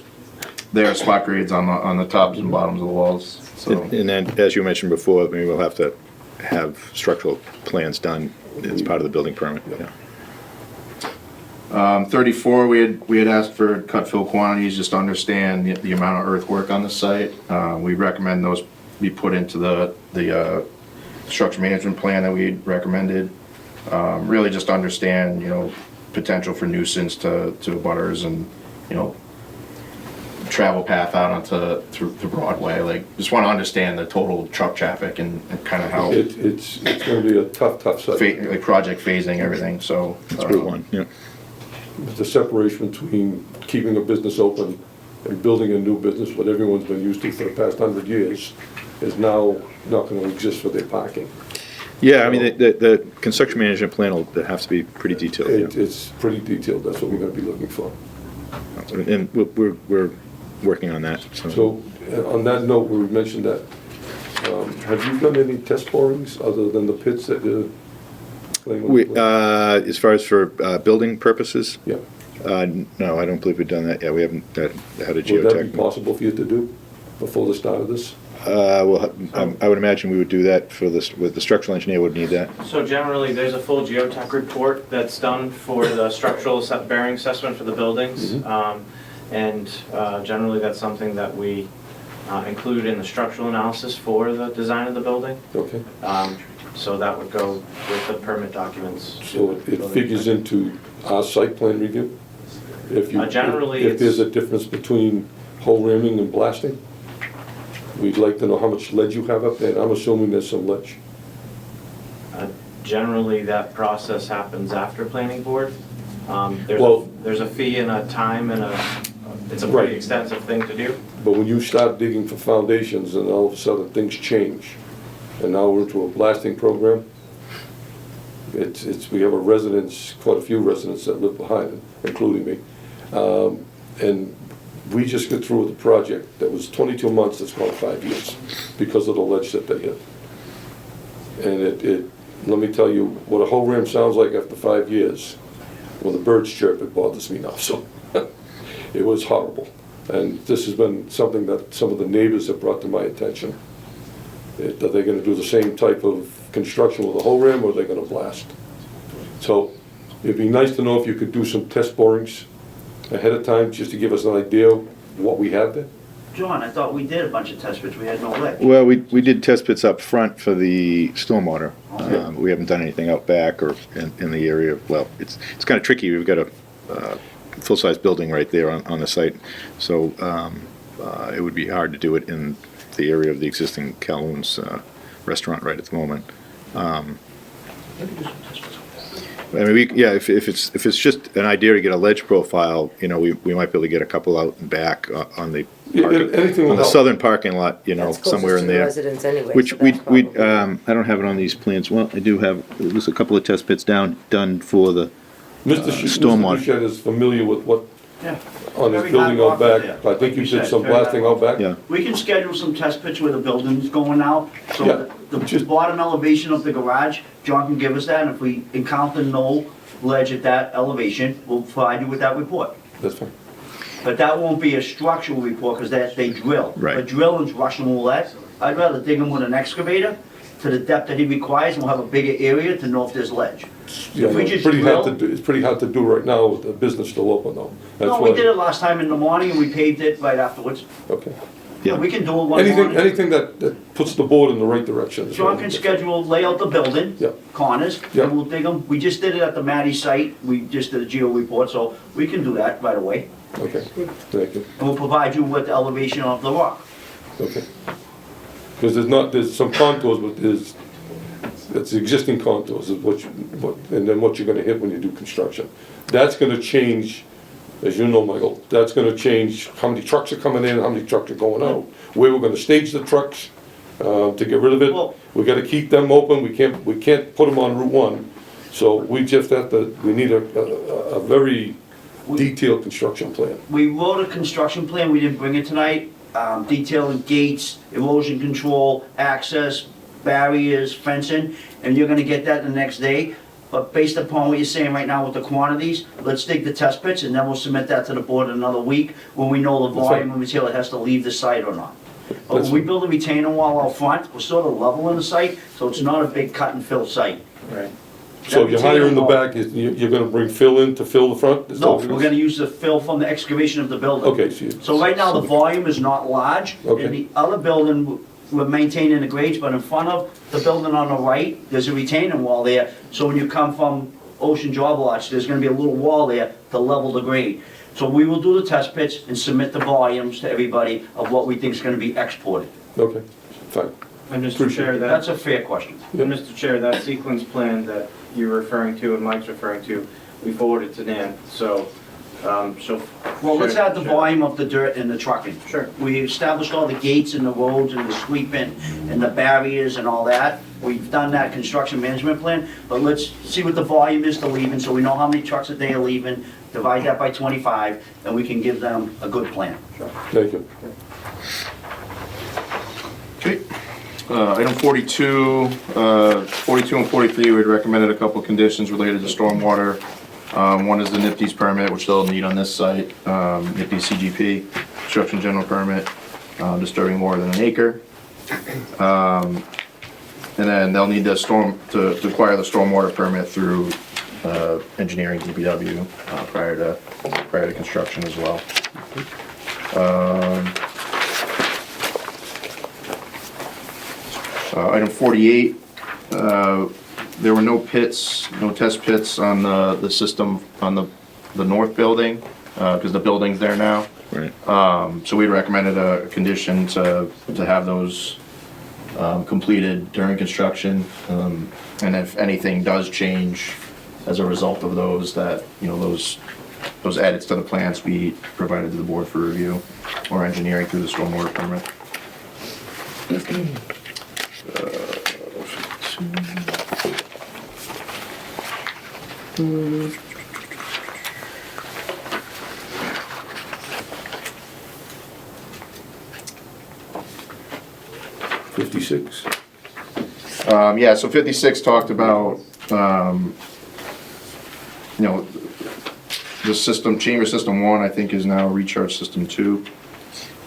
There are spot grades on the tops and bottoms of the walls, so. And then, as you mentioned before, maybe we'll have to have structural plans done as part of the building permit, yeah. 34, we had asked for cut fill quantities, just to understand the amount of earthwork on the site. We recommend those be put into the structure management plan that we recommended. Really just to understand, potential for nuisance to butters and, travel path out onto through Broadway. Like, just want to understand the total truck traffic and kind of how It's gonna be a tough site. like project phasing, everything, so. It's Route 1, yeah. The separation between keeping a business open and building a new business, what everyone's been used to for the past 100 years, is now not gonna exist for their parking. Yeah, I mean, the construction management plan will have to be pretty detailed, yeah. It's pretty detailed, that's what we're gonna be looking for. And we're working on that, so. So, on that note, we mentioned that, have you done any test borings other than the pits that you're playing with? As far as for building purposes, Yeah. no, I don't believe we've done that yet. We haven't had a Would that be geotech. possible for you to do before the start of this? Well, I would imagine we would do that for this, with the structural engineer would need that. So generally, there's a full geotech report that's done for the structural bearing assessment for the buildings. And generally, that's something that we include in the structural analysis for the design of the building. Okay. So that would go with the permit documents. So it figures into our site plan review? Generally, If there's a it's- difference between hole ramming and blasting? We'd like to know how much ledge you have up there, and I'm assuming there's some ledge. Generally, that process happens after planning board. Well- There's a fee and a time and it's a Right. pretty extensive thing to do. But when you start digging for foundations and all of a sudden things change, and now we're into a blasting program, we have quite a few residents that live behind it, including me. And we just got through with a project that was 22 months, it's called 5 years, because of the ledge that they hit. And let me tell you, what a whole ram sounds like after 5 years, when the birds chirp, it bothers me now, so. It was horrible. And this has been something that some of the neighbors have brought to my attention. Are they gonna do the same type of construction with a whole ram, or are they gonna blast? So, it'd be nice to know if you could do some test borings ahead of time, just to give us an idea of what we have there. John, I thought we did a bunch of test pits, we had no ledge. Well, we did test pits up front for the stormwater. We haven't done anything out back or in the area. Well, it's kind of tricky. We've got a full-size building right there on the site. So it would be hard to do it in the area of the existing Calhoun's restaurant right at the moment. I mean, if it's just an idea to get a ledge profile, we might be able to get a couple out and back on the anything will on the help. southern parking lot, That's somewhere closest in to the there. residents anyway, Which so that's we probably- I don't have it on these plans. Well, I do have, there's a couple of test pits done for the Mr. stormwater. Bouchette is familiar with what, Yeah. on his Very building hard out work back. there. I think you Like did said, some very hard blasting work. out back? Yeah. We can schedule some test pits where the building's going out, Yeah, so the just- bottom elevation of the garage, John can give us that, and if we encounter no ledge at that elevation, we'll provide you with that report. That's fine. But that won't be a structural report, because they drill. Right. But drilling's Russian roulette. I'd rather dig them with an excavator to the depth that he requires, and we'll have a bigger area to know if there's ledge. Yeah, If we it's just pretty hard to drill- do, it's pretty hard to do right now with the business still open though. That's No, we why- did it last time in the morning, and we paved it right afterwards. Okay. Yeah, we can do it one Anything, morning. anything that puts the board in the right direction. is John what can I'm- schedule, lay out the building, Yep. corners, Yep. and we'll dig them. We just did it at the Matty site, we just did a geo report, so we can do that right away. Okay, thank you, And we'll provide you with the elevation of the rock. okay. Because there's some contours, but it's the existing contours of and then what you're gonna hit when you do construction. That's gonna change, as you know, Michael, that's gonna change how many trucks are coming in, how many trucks are going out, where we're gonna stage the trucks, to get rid of it. Well- We gotta keep them open, we can't put them on Route 1. So we just we need a very detailed construction plan. We wrote a construction plan, we didn't bring it tonight, detailing gates, erosion control, access, barriers, fencing, and you're gonna get that the next day. But based upon what you're saying right now with the quantities, let's dig the test pits and then we'll submit that to the board in another week when we know the That's volume fine. of material that has to leave the site or not. But That's when we fine. build a retaining wall out front, we're sort of level in the site, so it's not a big cut and fill site. Right. So That you're hiring the retaining back, you're gonna bring fill in to fill the front? Is that No, what it we're is? gonna use the fill from the excavation of the building. Okay, So right now, the volume is not large. Okay. In the other building, we're maintaining the grades, but in front of the building on the right, there's a retaining wall there. So when you come from Ocean Job Lots, there's gonna be a little wall there to level the grade. So we will do the test pits and submit the volumes to everybody of what we think is gonna be exported. Okay, fine. And Mr. Appreciate Chair, That's a fair question. Mr. Chair, that sequence plan that you're referring to and Mike's referring to, we forwarded to Dan, so, she'll. Well, let's sure, add the sure. volume of the dirt and the trucking. Sure. We established all the gates and the roads and the sweeping and the barriers and all that. We've done that construction management plan, but let's see what the volume is to leaving, so we know how many trucks a day are leaving, divide that by 25, and we can give them a good plan. Thank you. Okay. Item 42, 42 and 43, we'd recommended a couple conditions related to stormwater. One is the NIPD's permit, which they'll need on this site, NIPD CGP, construction general permit, disturbing more than an acre. And then they'll need the to acquire the stormwater permit through engineering DPW prior to construction as well. Item 48, there were no pits, no test pits on the system on the north building, because the building's there now. Right. So we recommended a condition to have those completed during construction. And if anything does change as a result of those, that, you know, those edits to the plans be provided to the board for review, or engineering through the stormwater permit. $56. Yeah, so 56 talked about, you know, the system, chamber system 1, I think, is now recharge system 2.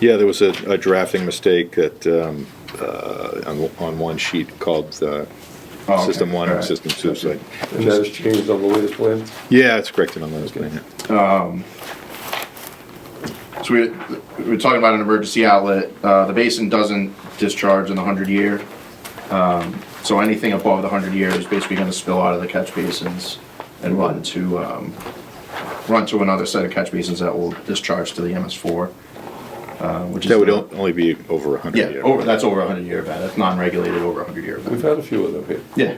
Yeah, there was a drafting mistake that, on one sheet called Oh, okay. System 1 All and right. System 2. So And that has changed on the latest plan? yeah, it's corrected on those. Yeah. So we're talking about an emergency outlet. The basin doesn't discharge in the 100-year. So anything above the 100-year is basically gonna spill out of the catch basins and run to another set of catch basins that will discharge to the MS4. Which is That would the- only be over 100 Yeah, year. that's over 100-year event. That's non-regulated over 100-year event. We've had a few of them here. Yeah.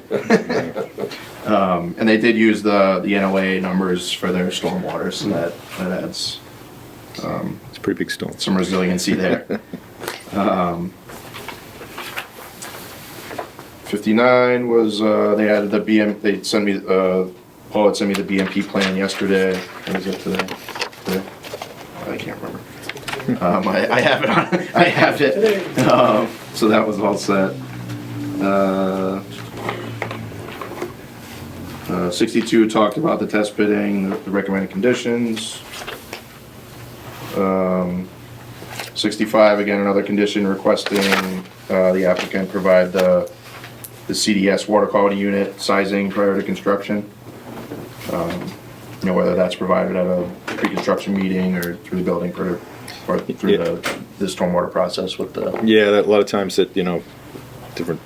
And they did use the NOAA numbers for their stormwater, so that adds It's a pretty big stone. some resiliency there. 59 was, they added the they sent me, Paul had sent me the BMP plan yesterday. What was it today? I can't remember. I have it on, I have it. So that was all set. 62 talked about the test pitting, the recommended conditions. 65, again, another condition requesting the applicant provide the CDS water quality unit sizing prior to construction. You know, whether that's provided at a pre-construction meeting or through the building or through the the stormwater process with the. Yeah, a lot of times that, different,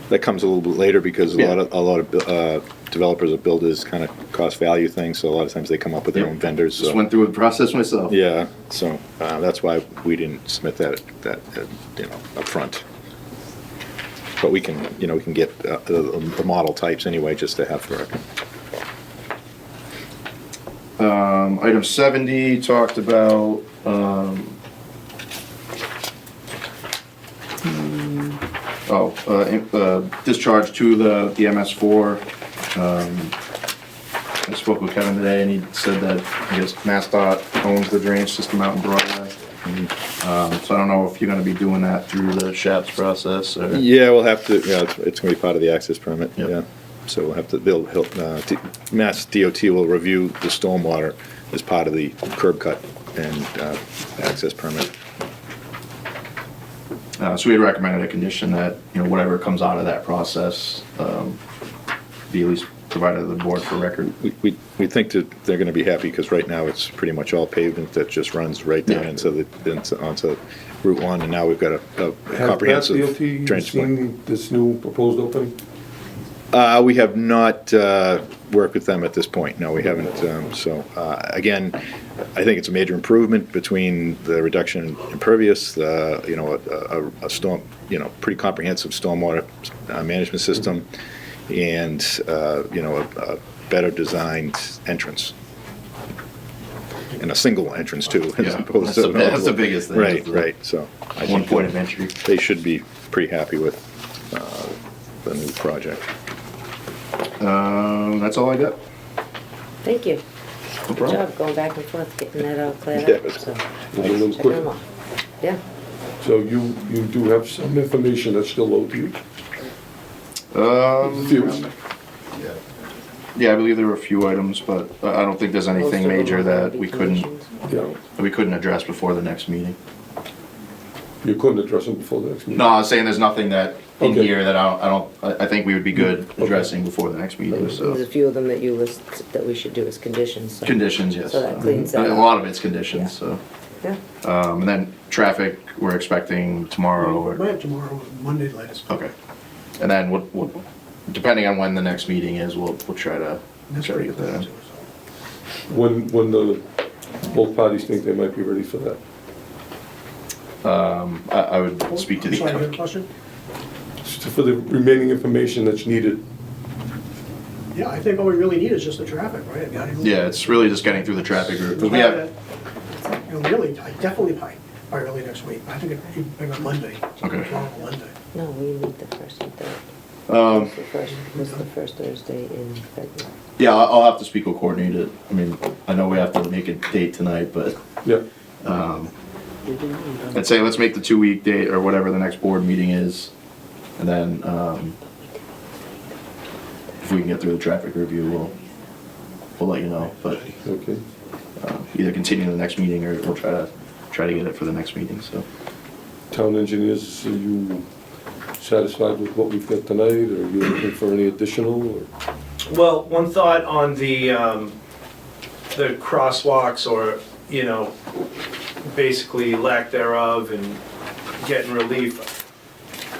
that comes a little bit later because a lot of developers or builders kind of cost value things, so a lot of times they come up with their own vendors. Just So. went through the process myself. Yeah, so that's why we didn't submit that up front. But we can, we can get the model types anyway, just to have for record. Item 70 talked about, discharge to the MS4. I spoke with Kevin today and he said that, I guess, MassDOT owns the drainage system out in Broadway. So I don't know if you're gonna be doing that through the SHAPS process or. Yeah, we'll have to, it's gonna be part of the access permit, Yep. yeah. So we'll have to, Mass DOT will review the stormwater as part of the curb cut and access permit. So we had recommended a condition that, whatever comes out of that process, be at least provided to the board for record. We think that they're gonna be happy, because right now it's pretty much all pavement that just runs right down onto Route 1, and now we've got a comprehensive Has drainage DOT plan. seen this new proposed opening? We have not worked with them at this point, no, we haven't. Again, I think it's a major improvement between the reduction in impervious, a storm, pretty comprehensive stormwater management system, and, a better designed entrance. And a single entrance too, as Yeah, opposed that's to. that's the biggest thing. Right, right, so. I One think point of entry. They should be pretty happy with the new project. That's all I got. Thank you. No Good problem. job going back and forth, getting that all cleared Yeah, up, it's- so, We'll do a little checking them quick. off. Yeah, So you do have some information that's still owed to you? Few. Yeah, I believe there were a few items, but I don't think there's Most anything of them major are that gonna we be couldn't, conditions. Yeah, address before the next meeting. you couldn't address them before the next meeting? No, I was saying there's nothing that in Okay. here that I think we would be good addressing before the next meeting, There's so. a few of them that you list that we should do as conditions, so. Conditions, yes. So that cleans that A up. lot of it's conditions, so. Yeah, And then traffic, we're expecting tomorrow or. Might have tomorrow, Monday latest. Okay. And then what, depending on when the next meeting is, we'll try to get that in. When the, both parties think they might be ready for that? I would speak to the. Sorry, you had a question? For the remaining information that's needed. Yeah, I think all we really need is just the traffic, right? I mean, Yeah, it's really just getting through the traffic route, because we have, Really, definitely by early next week. I think it'd be Monday. Okay. Tomorrow, Monday. no, we need the first and third. What's the first Thursday in February? yeah, I'll have to speak with coordinator. I mean, I know we have to make a date tonight, but, Yeah, I'd say let's make the 2-week date or whatever the next board meeting is. And then, if we can get through the traffic review, we'll let you know, but, okay. either continue the next meeting or we'll try to get it for the next meeting, so. Town engineers, are you satisfied with what we've got tonight, or are you looking for any additional, or? Well, one thought on the crosswalks or, basically lack thereof and getting relief.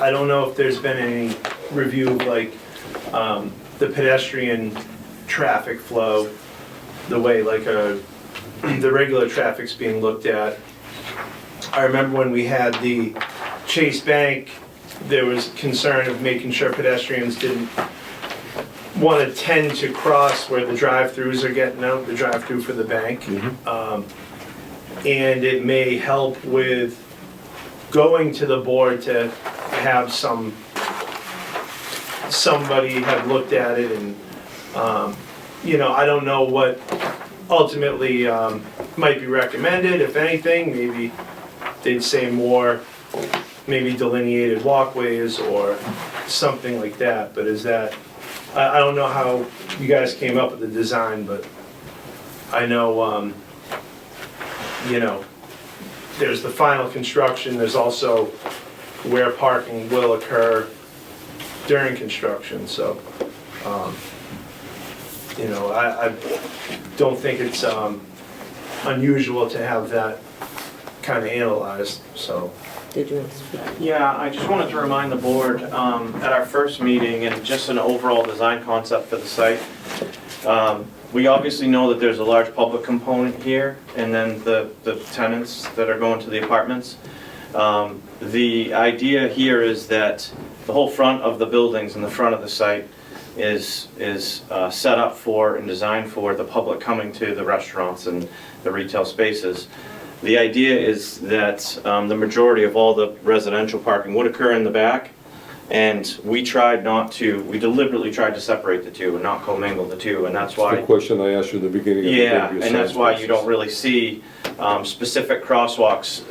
I don't know if there's been any review of like the pedestrian traffic flow, the way like the regular traffic's being looked at. I remember when we had the Chase Bank, there was concern of making sure pedestrians didn't want to tend to cross where the drive-throughs are getting out, the drive-through for the bank. And it may help with going to the board to have somebody have looked at it and, I don't know what ultimately might be recommended, if anything. Maybe they'd say more, maybe delineated walkways or something like that, but is that, I don't know how you guys came up with the design, but I know, there's the final construction, there's also where parking will occur during construction, so, I don't think it's unusual to have that kind of analyzed, so. Did you want to speak? Yeah, I just wanted to remind the board, at our first meeting, and just an overall design concept for the site. We obviously know that there's a large public component here, and then the tenants that are going to the apartments. The idea here is that the whole front of the buildings and the front of the site is set up for and designed for the public coming to the restaurants and the retail spaces. The idea is that the majority of all the residential parking would occur in the back, and we deliberately tried to separate the two and not commingle the two, and that's why. The question I asked you in the beginning of the Yeah, previous and that's why you don't really see specific crosswalks.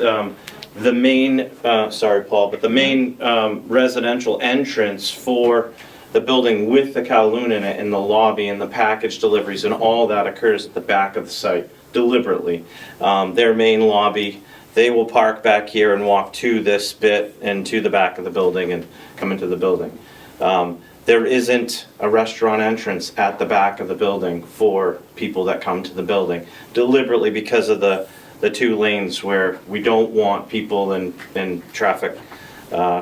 The main, sorry Paul, but the main residential entrance for the building with the Kowloon in it, and the lobby and the package deliveries and all that occurs at the back of the site, deliberately. Their main lobby, they will park back here and walk to this bit and to the back of the building and come into the building. There isn't a restaurant entrance at the back of the building for people that come to the building, deliberately because of the two lanes where we don't want people and traffic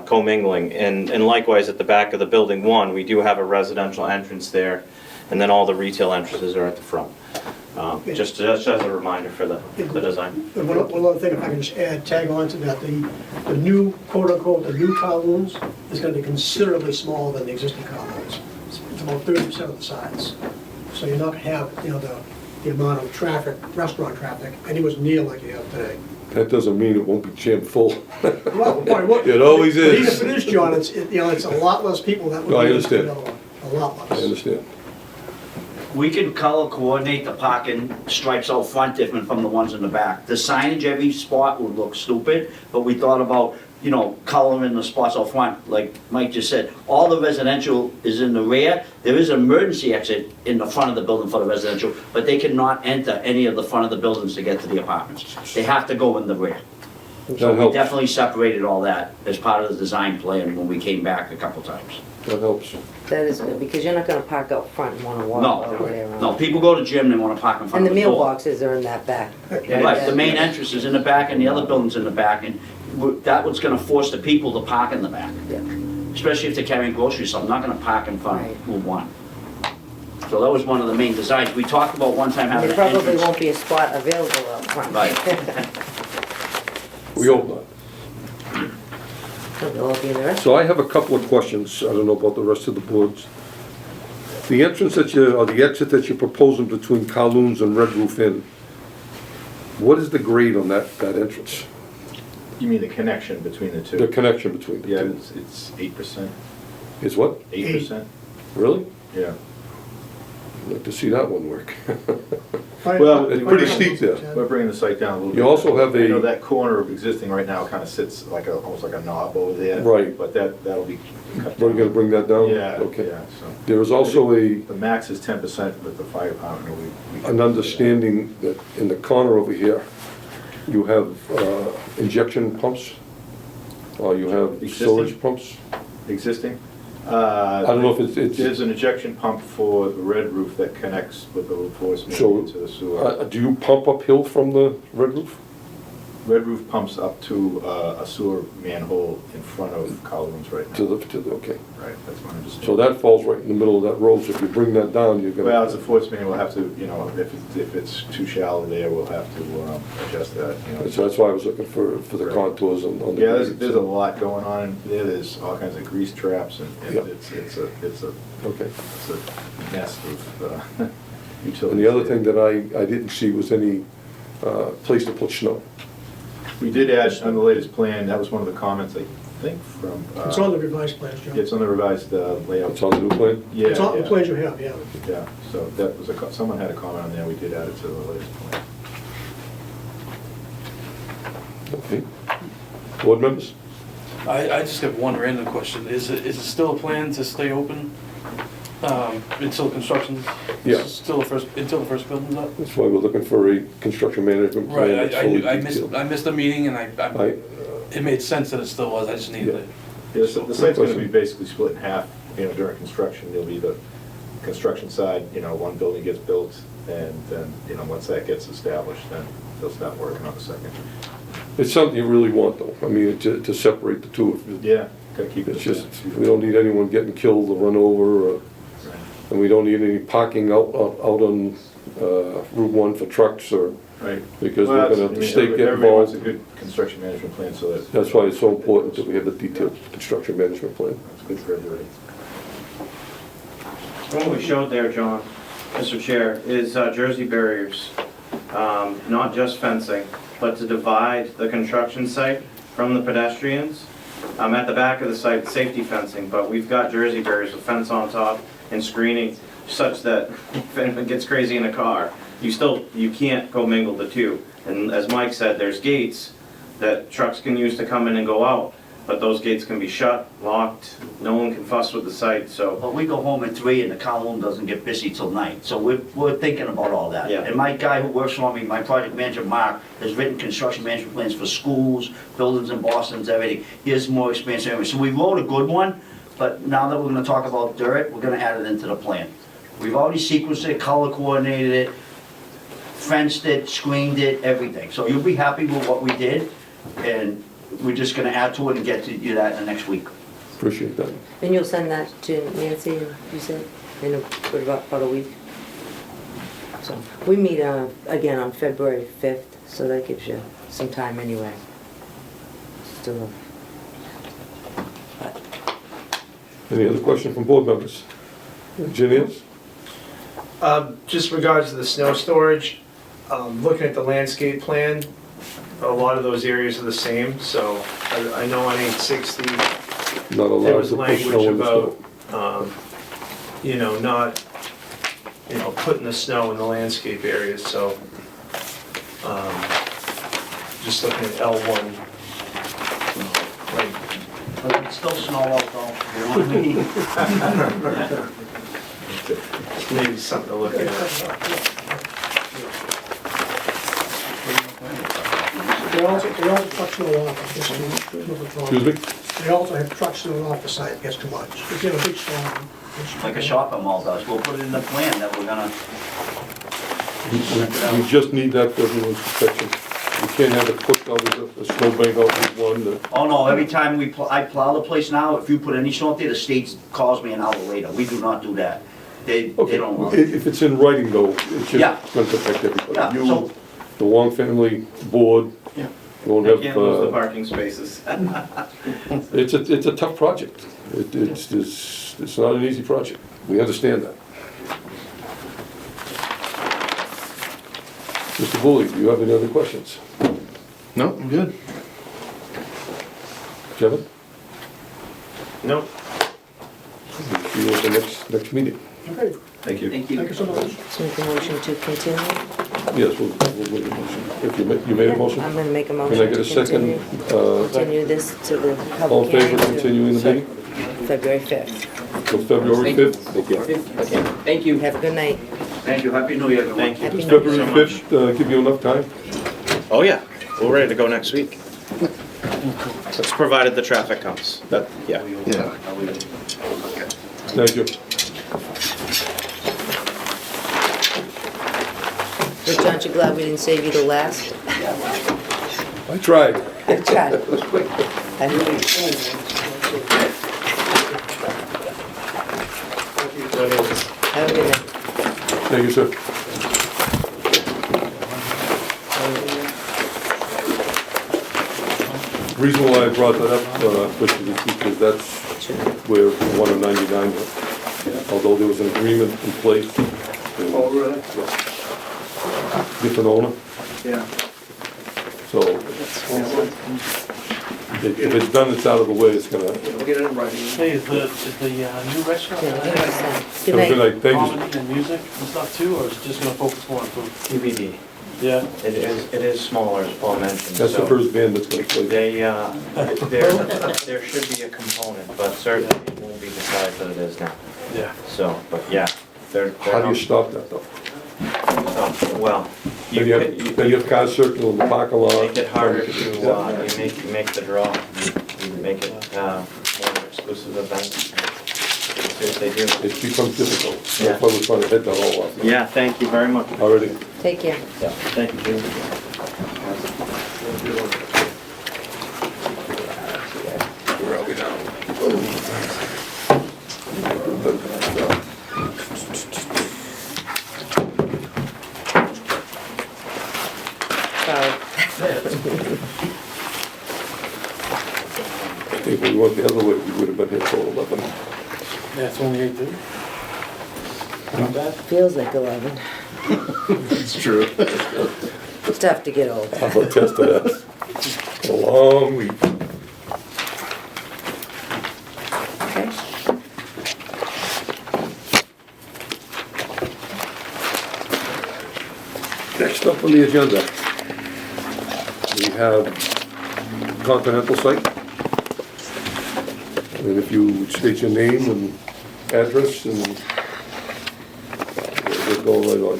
commingling. And likewise at the back of the building one, we do have a residential entrance there, and then all the retail entrances are at the front. Just as a reminder for the design. And one other thing, if I can just tag on to that, the new, quote-unquote, the new Kowloons is gonna be considerably smaller than the existing Kowloons. It's about 30% of the size. So you're not gonna have, the amount of traffic, restaurant traffic, anywhere near like you have today. That doesn't mean it won't be jammed full. Well, boy, It always but even is. if it is, John, it's a lot less people that would. No, I understand. A lot I less. understand. We can color coordinate the parking stripes out front different from the ones in the back. The signage, every spot would look stupid, but we thought about, coloring the spots out front. Like Mike just said, all the residential is in the rear. There is an emergency exit in the front of the building for the residential, but they cannot enter any of the front of the buildings to get to the apartments. They have to go in the rear. So That we helps. definitely separated all that as part of the design plan when we came back a couple times. That helps. That is good, because you're not gonna park out front and wanna walk all the way around. No, people go to gym, they wanna park in front And of the the door. mailboxes are in that back. Right, the main entrance is in the back and the other building's in the back, and that was gonna force the people to park in the back. Yeah. Especially if they're carrying groceries, so I'm not gonna park in front Right. of Route 1. So that was one of the main designs. We talked about one time having There an probably entrance. won't be a spot available out front. Right. We hope not. They'll all be in the rest. So I have a couple of questions. I don't know about the rest of the boards. The entrance or the exit that you're proposing between Kowloon's and Red Roof Inn, what is the grade on that entrance? You mean the connection between the two? The connection between the Yeah, two? it's 8%. Is what? 8%? Really? Yeah. I'd like to see that one work. Well, It's pretty steep there. We're bringing the site down a little bit. You also have I know a, that corner of existing right now kind of sits almost like a knob over there. Right. But that'll be cut we're down. gonna bring that down? Yeah, Okay. yeah, so. There is also The max is 10% with the fire department. an understanding that in the corner over here, you have injection pumps? Or you have Existing? storage pumps? Existing? I don't know if it's, There's an ejection pump for the red roof that connects with the force main So, into the sewer. do you pump uphill from the red roof? Red roof pumps up to a sewer manhole in front of Kowloon's right now. To the, okay. Right, that's my understanding. So that falls right in the middle of that road, so if you bring that down, you're gonna. Well, as a force main, we'll have to, if it's too shallow there, we'll have to adjust that, So that's why I was looking for the Right. contours on the. Yeah, grade, there's a so- lot going on there. There's all kinds of grease traps and Yep. it's a Okay. mess of utilities. And the other there. thing that I didn't see was any place to put snow. We did add on the latest plan, that was one of the comments, I think, from. It's on the revised plans, John. It's on the revised layout. It's on the new plan? Yeah, It's on the yeah. plans you have, yeah. Yeah, so that was someone had a comment on there, we did add it to the latest plan. Okay. Board members? I just have one random question. Is it still a plan to stay open until construction? Yeah. Still until the first building's up? That's why we're looking for a construction management plan Right, that's fully I detailed. missed the meeting and I- it made sense that it still was, I just needed it. Yeah, so the site's gonna be basically split in half, during construction, there'll be the construction side, one building gets built, and then, once that gets established, then they'll start working on the second. It's something you really want though, I mean, to separate the two. Yeah, gotta keep it. It's just, we don't need anyone getting killed or run over, and we don't need any parking out on Route 1 for trucks or, Right. because Well, we're gonna have the state get everybody wants a involved. good construction management plan, so That's why it's so important that we have the detailed construction management plan. it's good for everybody. What we showed there, John, Mr. Chair, is Jersey barriers. Not just fencing, but to divide the construction site from the pedestrians. At the back of the site, safety fencing, but we've got Jersey barriers with fence on top and screening such that if anyone gets crazy in a car, you can't go mingle the two. And as Mike said, there's gates that trucks can use to come in and go out, but those gates can be shut, locked, no one can fuss with the site, so. But we go home at 3 and the column doesn't get busy till night, so we're thinking about all that. Yeah. And my guy who works for me, my project manager, Mark, has written construction management plans for schools, buildings in Boston, everything. He has more experience anyway. So we wrote a good one, but now that we're gonna talk about dirt, we're gonna add it into the plan. We've already sequenced it, color coordinated it, fenced it, screened it, everything. So you'll be happy with what we did, and we're just gonna add to it and get to you that in the next week. Appreciate that. And you'll send that to Nancy, you said, in about a week? So, we meet again on February 5th, so that gives you some time anyway. Still. Any other question from board members? Engineers? Just regards to the snow storage, looking at the landscape plan, a lot of those areas are the same, so I know on 860, Not allowed there was to push language snow in the about, snow. not, putting the snow in the landscape areas, so, just looking at L1, like, But it's still snow out though, you know what I mean? maybe something to look at. They also trucks that are off, just to move it Excuse along. me? They also have trucks that are off the site, it gets too much. If you have a big storm. Like a shopping mall does, we'll put it in the plan that we're gonna, We just need that for everyone's protection. We can't have it pushed out as a snowbank out with one that. oh no, every time I plow the place now, if you put any snow up there, the state calls me an hour later. We do not do that. They Okay, don't. if it's in writing though, it's Yeah. just gonna protect everybody. Yeah, You, so- the Wong family board, Yeah. won't You have, can't lose the parking spaces. it's a tough project. It's not an easy project. We understand that. Mr. Bully, do you have any other questions? No, I'm good. Kevin? Nope. See you at the next meeting. Okay, Thank you. Thank thank you so much. Let's make a motion to continue. Yes, we'll make a motion. If you made a motion? I'm gonna make a Can I motion get to a second? continue. Continue this to the All in public favor of hearing continuing the meeting to February 5th. till February 5th? Thank you. Have a good night. Thank you, happy new year, everyone. Thank you. Happy Does New Year. February 5th give you enough time? Oh, yeah, we're ready to go next week. That's provided the traffic comes, yeah. Yeah. Thank you. Rich, aren't you glad we didn't save you the last? I tried. I tried. Have a good night. Thank you, sir. The reason why I brought that up, Christian, is because that's where 199 went. Although there was an agreement in place. Oh, really? Different owner, Yeah. so if it's done, it's out of the way, it's gonna. We'll get it in writing. Hey, is the new restaurant Yeah, gonna good have night. Good night. Thank you. comedy and music and stuff too, or is it just gonna focus more on food? TBD. Yeah. It is smaller, as Paul mentioned. That's the so first band that's gonna play. there should be a component, but certainly it won't be the size that it is now. Yeah. So, but yeah, they're How do you not, stop that though? well, Then you have cars circling in the parking lot. make it harder to, you make the draw, you make it, more exclusive events. See what they do. It becomes difficult. Yeah. That's why we're trying to head that all off. Yeah, thank you very much. Already. Take care. Yeah, thank you. plans. I think if we went the other way, we would have been here till 11. Yeah, it's only 8:30. Not bad. Feels like 11. It's true. It's tough to get old. I'll attest to that. A long week. Okay. Next up on the agenda, we have Continental Site. And if you would state your name and address, and we'll go right on.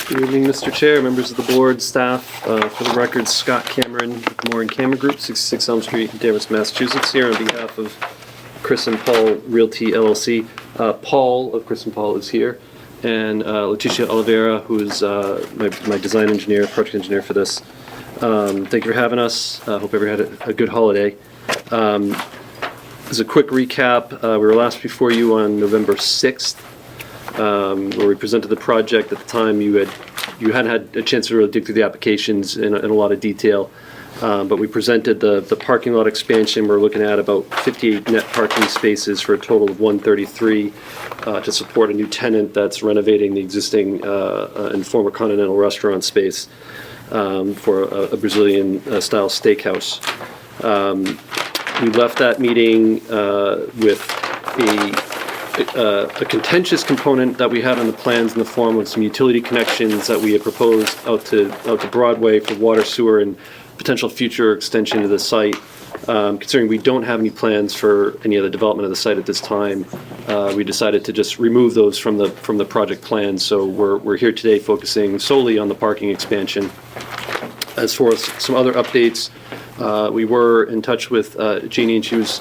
Good evening, Mr. Chair, members of the board, staff. For the record, Scott Cameron, Moore & Cameron Group, 66 Elm Street, Danvers, Massachusetts, here on behalf of Chris and Paul Realty LLC. Paul of Chris and Paul is here, and Leticia Oliveira, who is my design engineer, project engineer for this. Thank you for having us. Hope everyone had a good holiday. As a quick recap, we were last before you on November 6th. Where we presented the project. At the time, you hadn't had a chance to really dig through the applications in a lot of detail, but we presented the parking lot expansion. We're looking at about 58 net parking spaces for a total of 133 to support a new tenant that's renovating the existing and former Continental restaurant space for a Brazilian style steakhouse. We left that meeting with a contentious component that we had on the plans in the form of some utility connections that we had proposed out to Broadway for water, sewer, and potential future extension of the site. Considering we don't have any plans for any other development of the site at this time, we decided to just remove those from the project plan. So we're here today focusing solely on the parking expansion. As for some other updates, we were in touch with Jeannie, and she was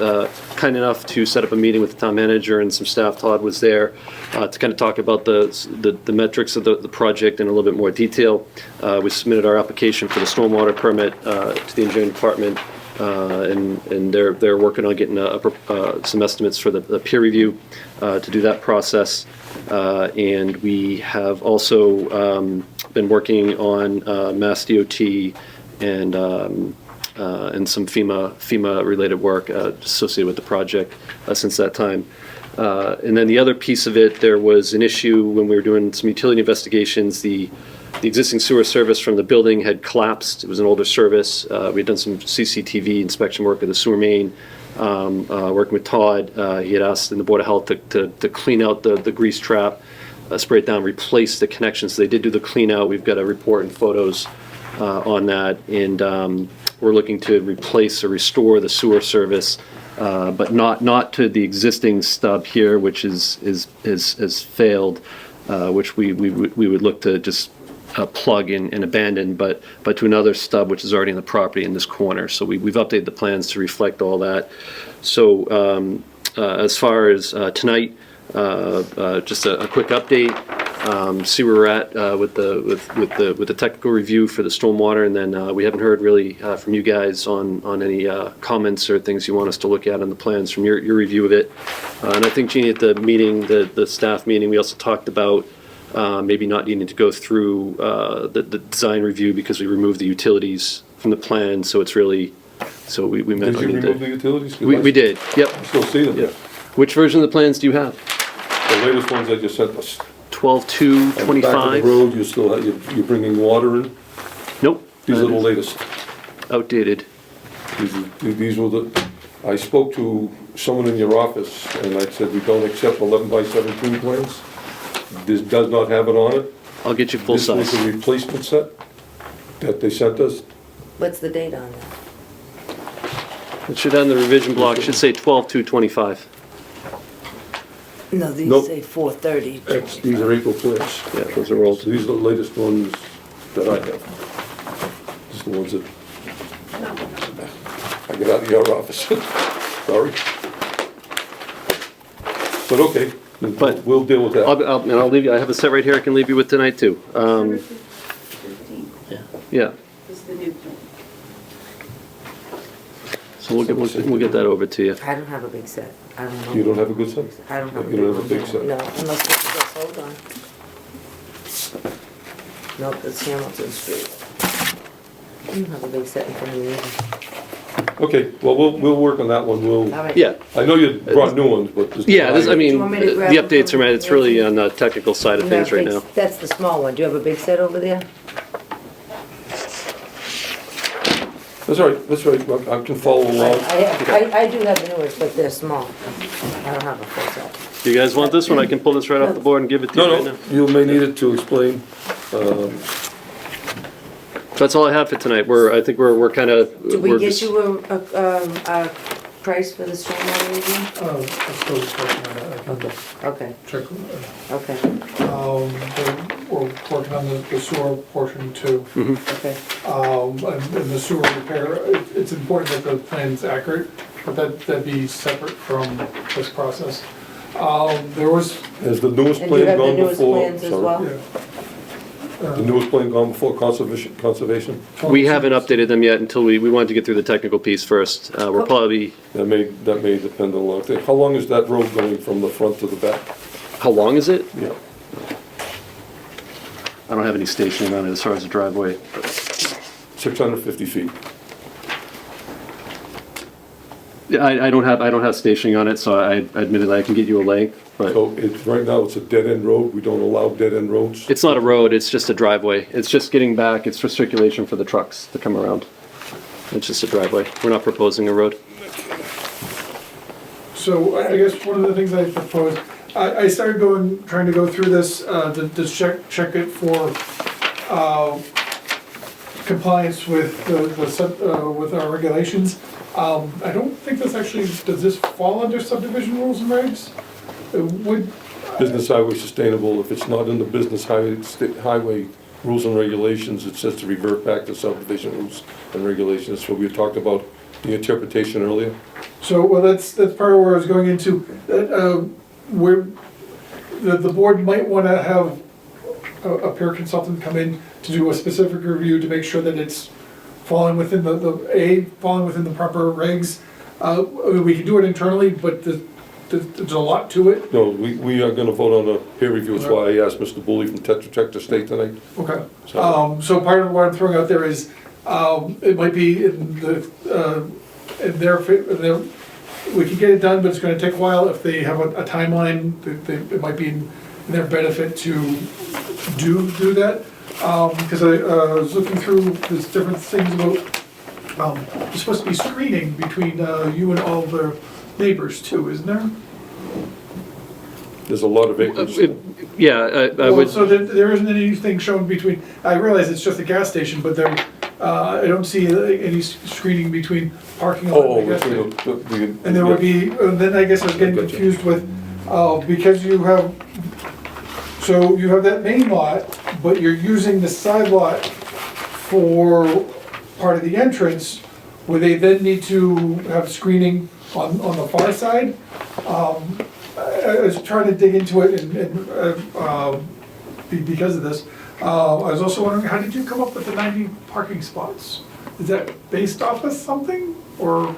kind enough to set up a meeting with the town manager and some staff. Todd was there to kind of talk about the metrics of the project in a little bit more detail. We submitted our application for the stormwater permit to the engineering department, and they're working on getting some estimates for the peer review to do that process. And we have also been working on Mass DOT and some FEMA related work associated with the project since that time. And then the other piece of it, there was an issue when we were doing some utility investigations. The existing sewer service from the building had collapsed. It was an older service. We had done some CCTV inspection work of the sewer main. Working with Todd, he had asked in the Board of Health to clean out the grease trap, spray it down, replace the connections. So they did do the clean out. We've got a report and photos on that, and we're looking to replace or restore the sewer service, but not to the existing stub here, which has failed, which we would look to just plug and abandon, but to another stub which is already in the property in this corner. So we've updated the plans to reflect all that. So as far as tonight, just a quick update. See where we're at with the technical review for the stormwater, and then we haven't heard really from you guys on any comments or things you want us to look at on the plans from your review of it. And I think, Jeannie, at the meeting, the staff meeting, we also talked about maybe not needing to go through the design review because we removed the utilities from the plan. So it's really, so we meant. Did you remove the utilities? We did. Yep. I still see them. Yep. Which version of the plans do you have? The latest ones I just sent us. 12/2/25. Back of the road, you still have, you're bringing water in? Nope. These are the latest. Outdated. These were the, I spoke to someone in your office, and I said, we don't accept 11/17 plans. This does not have it on it. I'll get you full size. This was a replacement set that they sent us. What's the date on that? It should have the revision block. It should say 12/2/25. No, these Nope. say 4/30. These are April plans. Yeah, those are old. So these are the latest ones that I have. These are the ones that I got out of your office. Sorry. But okay, But we'll deal with that. I'll leave you. I have a set right here I can leave you with tonight too. Yeah. So we'll get that over to you. I don't have a big set. I don't know. You don't have a good set? I don't have a You don't have a big set? No, unless it's just, hold on. Nope, it's Hamilton Street. don't have a big set in front of me either. Okay, well, we'll work on that one, we'll, All right. Yeah, I know you brought new ones, but just. yeah, I Do mean, you want me to the grab updates them are, from it's really here? on the technical side of things right now. That's the small one. Do you have a big set over there? That's all right, I can follow along. I do have the newest, but they're small. I don't have a full set. Do you guys want this one? I can pull this right off the board and give it to you right No, now. you may need it to explain. That's all I have for tonight. I think we're kind of. Did we get you a price for the stormwater review? I'm still working on that. I can Okay, check. okay, We're working on the sewer portion too. okay. And the sewer repair, it's important that the plan's accurate, but that'd be separate from this process. There was, Has the newest And do you plan have the gone newest before? plans as Sorry. well? yeah. The newest plan gone before conservation? We haven't updated them yet until we wanted to get through the technical piece first. We're probably, That may depend on a lot of things. How long is that road going from the front to the back? how long is it? Yeah. I don't have any stationing on it as far as the driveway. 650 feet. Yeah, I don't have stationing on it, so I admittedly I can get you a length, but So right now, it's a dead-end road. We don't allow dead-end roads. it's not a road, it's just a driveway. It's just getting back, it's for circulation for the trucks to come around. It's just a driveway. We're not proposing a road. So I guess one of the things I proposed, I started trying to go through this, to check it for, compliance with with our regulations. I don't think this actually, does this fall under subdivision rules and regs? It would, Business highway sustainable, if it's not in the business highway rules and regulations, it says to revert back to subdivision rules and regulations. That's what we talked about, the interpretation earlier. so, well, that's part of where I was going into, where the board might wanna have a peer consultant come in to do a specific review to make sure that it's falling within falling within the proper regs. I mean, we can do it internally, but there's a lot to it. No, we are gonna vote on a peer review. That's why I asked Mr. Bully from Tetra Tech to stay tonight. Okay. So- So part of what I'm throwing out there is, it might be in their, we can get it done, but it's gonna take a while. If they have a timeline, it might be in their benefit to do that. Because I was looking through, there's different things about, there's supposed to be screening between you and all the neighbors too, isn't there? There's a lot of acres. Yeah, I Well, would, so there isn't anything shown between, I realize it's just a gas station, but there, I don't see any screening between parking lot Oh, and the gas station. the. And there would be, then I guess I was getting Gotcha. confused with, because you have, so you have that main lot, but you're using the side lot for part of the entrance, where they then need to have screening on the far side. I was trying to dig into it because of this. I was also wondering, how did you come up with the 90 parking spots? Is that based off of something, or?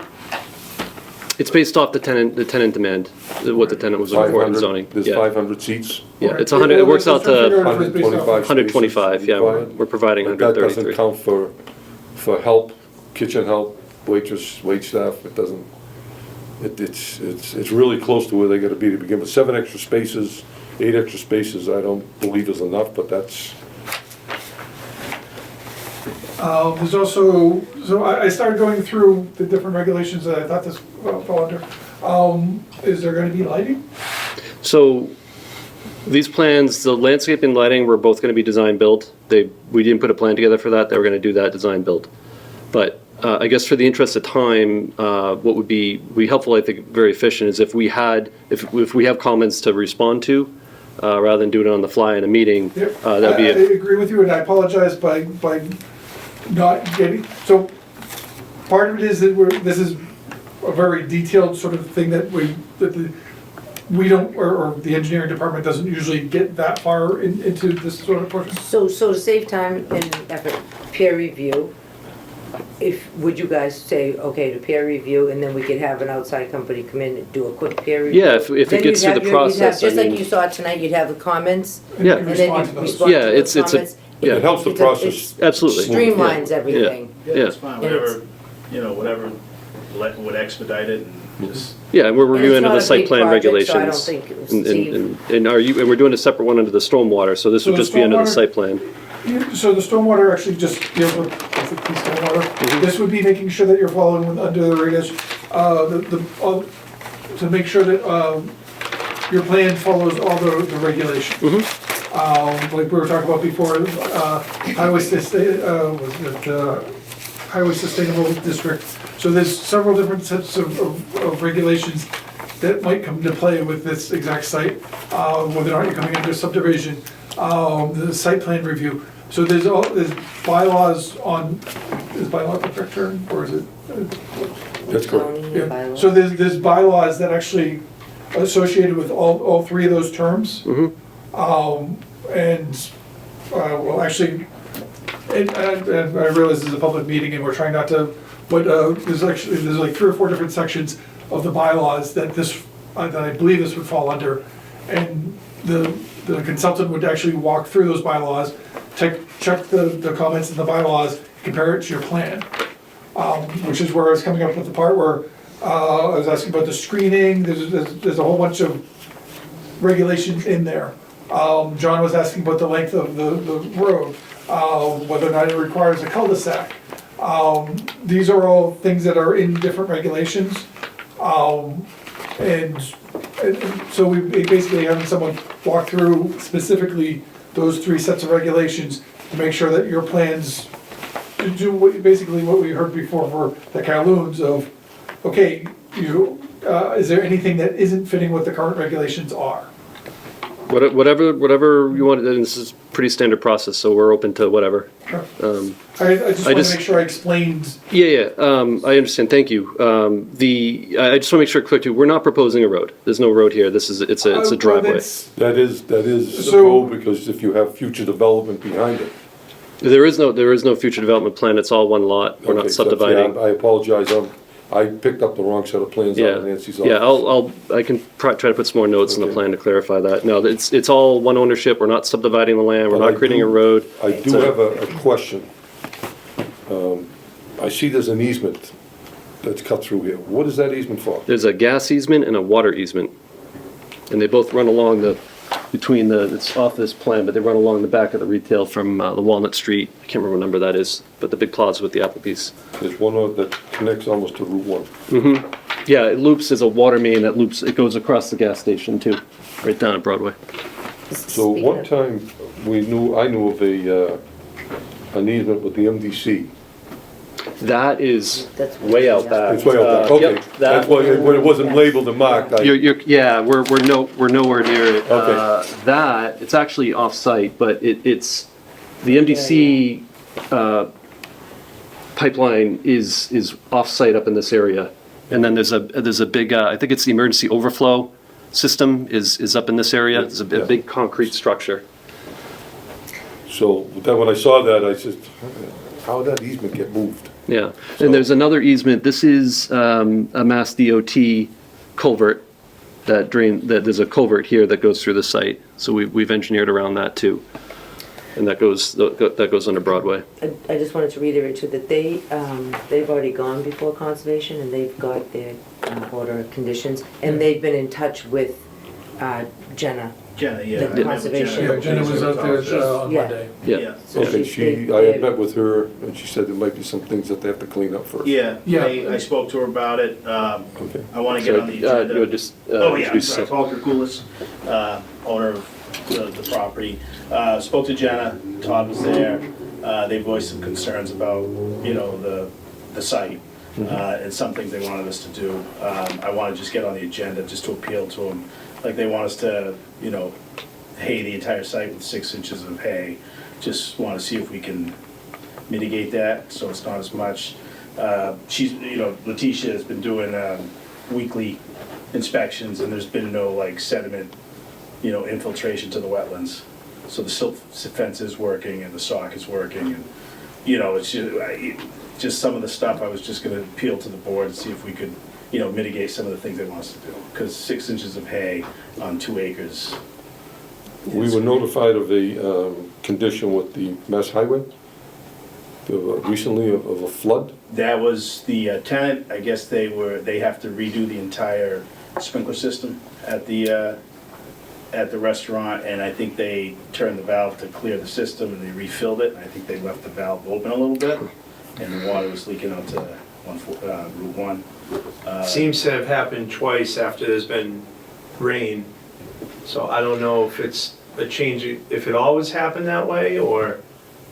it's based off the tenant demand, what the tenant was looking for in 500 zoning. There's Yeah, 500 seats. yeah, it's 100, it works out to 125. 125, yeah, we're providing But that doesn't 133. count for help, kitchen help, waitress, wait staff. It doesn't, it's really close to where they gotta be to begin with. 7 extra spaces, 8 extra spaces, I don't believe is enough, but that's, There's also, so I started going through the different regulations that I thought this fell under. Is there gonna be lighting? So these plans, the landscape and lighting were both going to be design build. We didn't put a plan together for that. They were going to do that design build. But I guess for the interest of time, what would be helpful, I think, very efficient, is if we have comments to respond to, rather than do it on the fly in a meeting. Yep. That'd be I agree with you, and I apologize by not getting, so part of it is that this is a very detailed sort of thing that we don't, or the engineering department doesn't usually get that far into this sort of portion. So to save time and effort, peer review, would you guys say, okay, to peer review, and then we could have an outside company come in and do a quick peer review? Yeah, if it Then gets you'd through the have you'd have- process, I Just like mean- you saw tonight, you'd have the comments, Yeah. and then Respond to you those. respond to Yeah, those it's a- comments. yeah. it helps the process. Absolutely. Streamlines Yeah. everything. Yeah. that's fine, And it's- whatever, you know, whatever would expedite it and just. Yeah, and we're And it's reviewing not the a site big plan project, so I don't regulations. think it was And- Steve. And are you, and we're doing a separate one under the stormwater, so this So would the just be under the stormwater- site plan. So the stormwater actually just deals with the stormwater. Mm-hmm. This would be making sure that you're following under the regulations, to make sure that, your plan follows all the regulations. Like we were talking about before, highway sustainable district. So there's several different sets of regulations that might come into play with this exact site, whether or not you're coming under subdivision, the site plan review. So there's bylaws on, is bylaw the correct term, or is it? That's correct. Zoning and Yeah. bylaw. So there's bylaws that actually associated with all three of those terms. Well, actually, and I realize this is a public meeting and we're trying not to, but there's like 3 or 4 different sections of the bylaws that that I believe this would fall under. And the consultant would actually walk through those bylaws, check the comments in the bylaws, compare it to your plan. Which is where I was coming up with the part where I was asking about the screening, there's a whole bunch of regulations in there. John was asking about the length of the road, whether or not it requires a cul-de-sac. These are all things that are in different regulations. And so we basically having someone walk through specifically those 3 sets of regulations to make sure that your plans do basically what we heard before for the Kowloons of, okay, is there anything that isn't fitting what the current regulations are? Whatever you want, and this is pretty standard process, so we're open to whatever. I just want to make sure I explained. Yeah, I understand, thank you. I just want to make sure clear too, we're not proposing a road. There's no road here, it's a driveway. That is the So- goal, because if you have future development behind it. There is no future development plan, it's all one lot, we're Okay, not so, yeah, subdividing. I apologize, I picked up the wrong set of plans out Yeah, of Nancy's office. yeah, I can try to put some more notes in the Okay. plan to clarify that. No, it's all one ownership, we're not subdividing the land, we're But I not creating a do- road. I do So- have a question. I see there's an easement that's cut through here. What is that easement for? There's a gas easement and a water easement. And they both run along it's off this plan, but they run along the back of the retail from the Walnut Street. I can't remember what number that is, but the big plaza with the Applebee's. There's one that connects almost to Route 1. Yeah, it loops, there's a water main that loops, it goes across the gas station too, right down at Broadway. So one time, I knew of an easement with the MDC. That is That's way out back. It's way out there, Yep, okay. That's why, when it wasn't labeled and marked, Yeah, we're nowhere near it. Okay. That, it's actually off-site, but it's, the MDC pipeline is off-site up in this area. And then there's a big, I think it's the emergency overflow system is up in this area. It's a big concrete structure. So then when I saw that, I said, how did that easement get moved? Yeah, and there's another easement, this is a Mass DOT culvert that there's a culvert here that goes through the site, so we've engineered around that too. And that goes under Broadway. I just wanted to reiterate too, that they've already gone before conservation and they've got their order of conditions, and they've been in touch with Jenna. Jenna, yeah. The I met with conservation. Yeah, Jenna was out there on Yeah. Monday. Yeah. So Okay, they- I had met with her, and she said there might be some things that they have to clean up first. Yeah, Yeah. I spoke to her about it. Okay. I want to get on the You agenda. would just Oh, yeah, I'm introduce sorry, yourself. Paul Kirkoulis, owner of the property. Spoke to Jenna, Todd was there. They voiced some concerns about, the site, and some things they wanted us to do. I want to just get on the agenda, just to appeal to them. Like, they want us to, hay the entire site with 6 inches of hay. Just want to see if we can mitigate that, so it's not as much. Letitia has been doing weekly inspections, and there's been no sediment, infiltration to the wetlands. So the silt fence is working and the sock is working, and it's just some of the stuff. I was just going to appeal to the board and see if we could, mitigate some of the things they want us to do. Because 6 inches of hay on 2 acres. We were notified of a condition with the Mass Highway. recently of a flood? That was the tenant, I guess they have to redo the entire sprinkler system at the restaurant, and I think they turned the valve to clear the system, and they refilled it, and I think they left the valve open a little bit, and the water was leaking out to Route 1. Seems to have happened twice after there's been rain. So I don't know if it's a change, if it always happened that way, or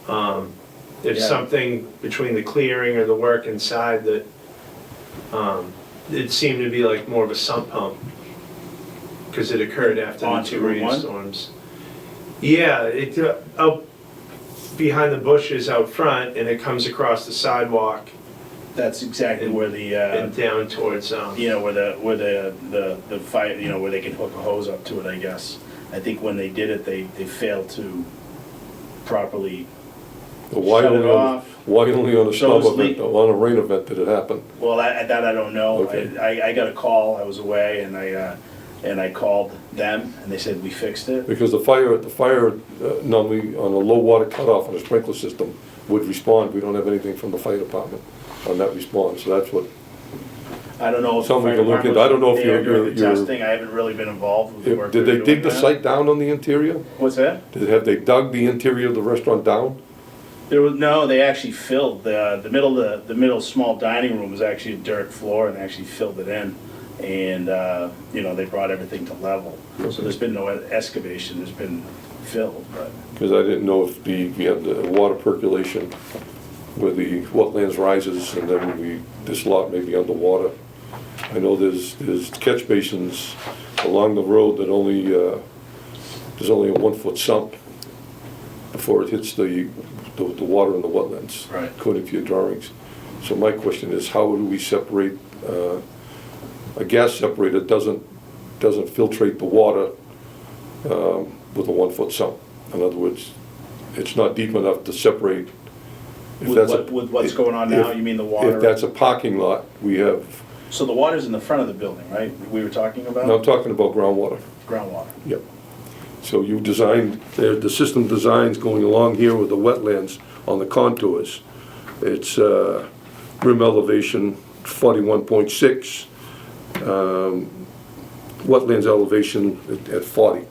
if Yeah. something between the clearing or the work inside that, it seemed to be like more of a sump pump. Because it occurred after the Onto two Route 1? rainstorms. Yeah, it, out behind the bushes out front, and it comes across the sidewalk That's exactly where the, and down towards, you know, where the fire, you know, where they can hook a hose up to it, I guess. I think when they did it, they failed to properly Why shut it only on, off. why only on a storm Supposedly- event, though? On a rain event did it happen? Well, that I don't know. Okay. I got a call, I was away, and I called them, and they said we fixed it. Because the fire normally on a low water cutoff on a sprinkler system would respond. We don't have anything from the fire department on that response, so that's what, I don't know if the Something fire to look department into. I don't know if was there you're- during the testing. I haven't really been involved with the work. did they're they dig doing the now. site down on the interior? What's that? Have they dug the interior of the restaurant down? No, they actually filled, the middle small dining room was actually a dirt floor, and they actually filled it in. And, you know, they brought everything to level. So there's been no excavation, there's been filled, but. Because I didn't know if we had the water percolation where the wetlands rises and then this lot may be underwater. I know there's catch basins along the road that there's only a 1 foot sump before it hits the water in the wetlands. Right. According to your drawings. So my question is, how do we separate, a gas separator doesn't filtrate the water with a 1 foot sump. In other words, it's not deep enough to separate. With what's going on now, you mean the water? If that's a parking lot, we have, So the water's in the front of the building, right? We were talking about? now I'm talking about groundwater. Groundwater. Yep. So you designed, the system designs going along here with the wetlands on the contours. It's rim elevation 41.6, wetlands elevation at 40.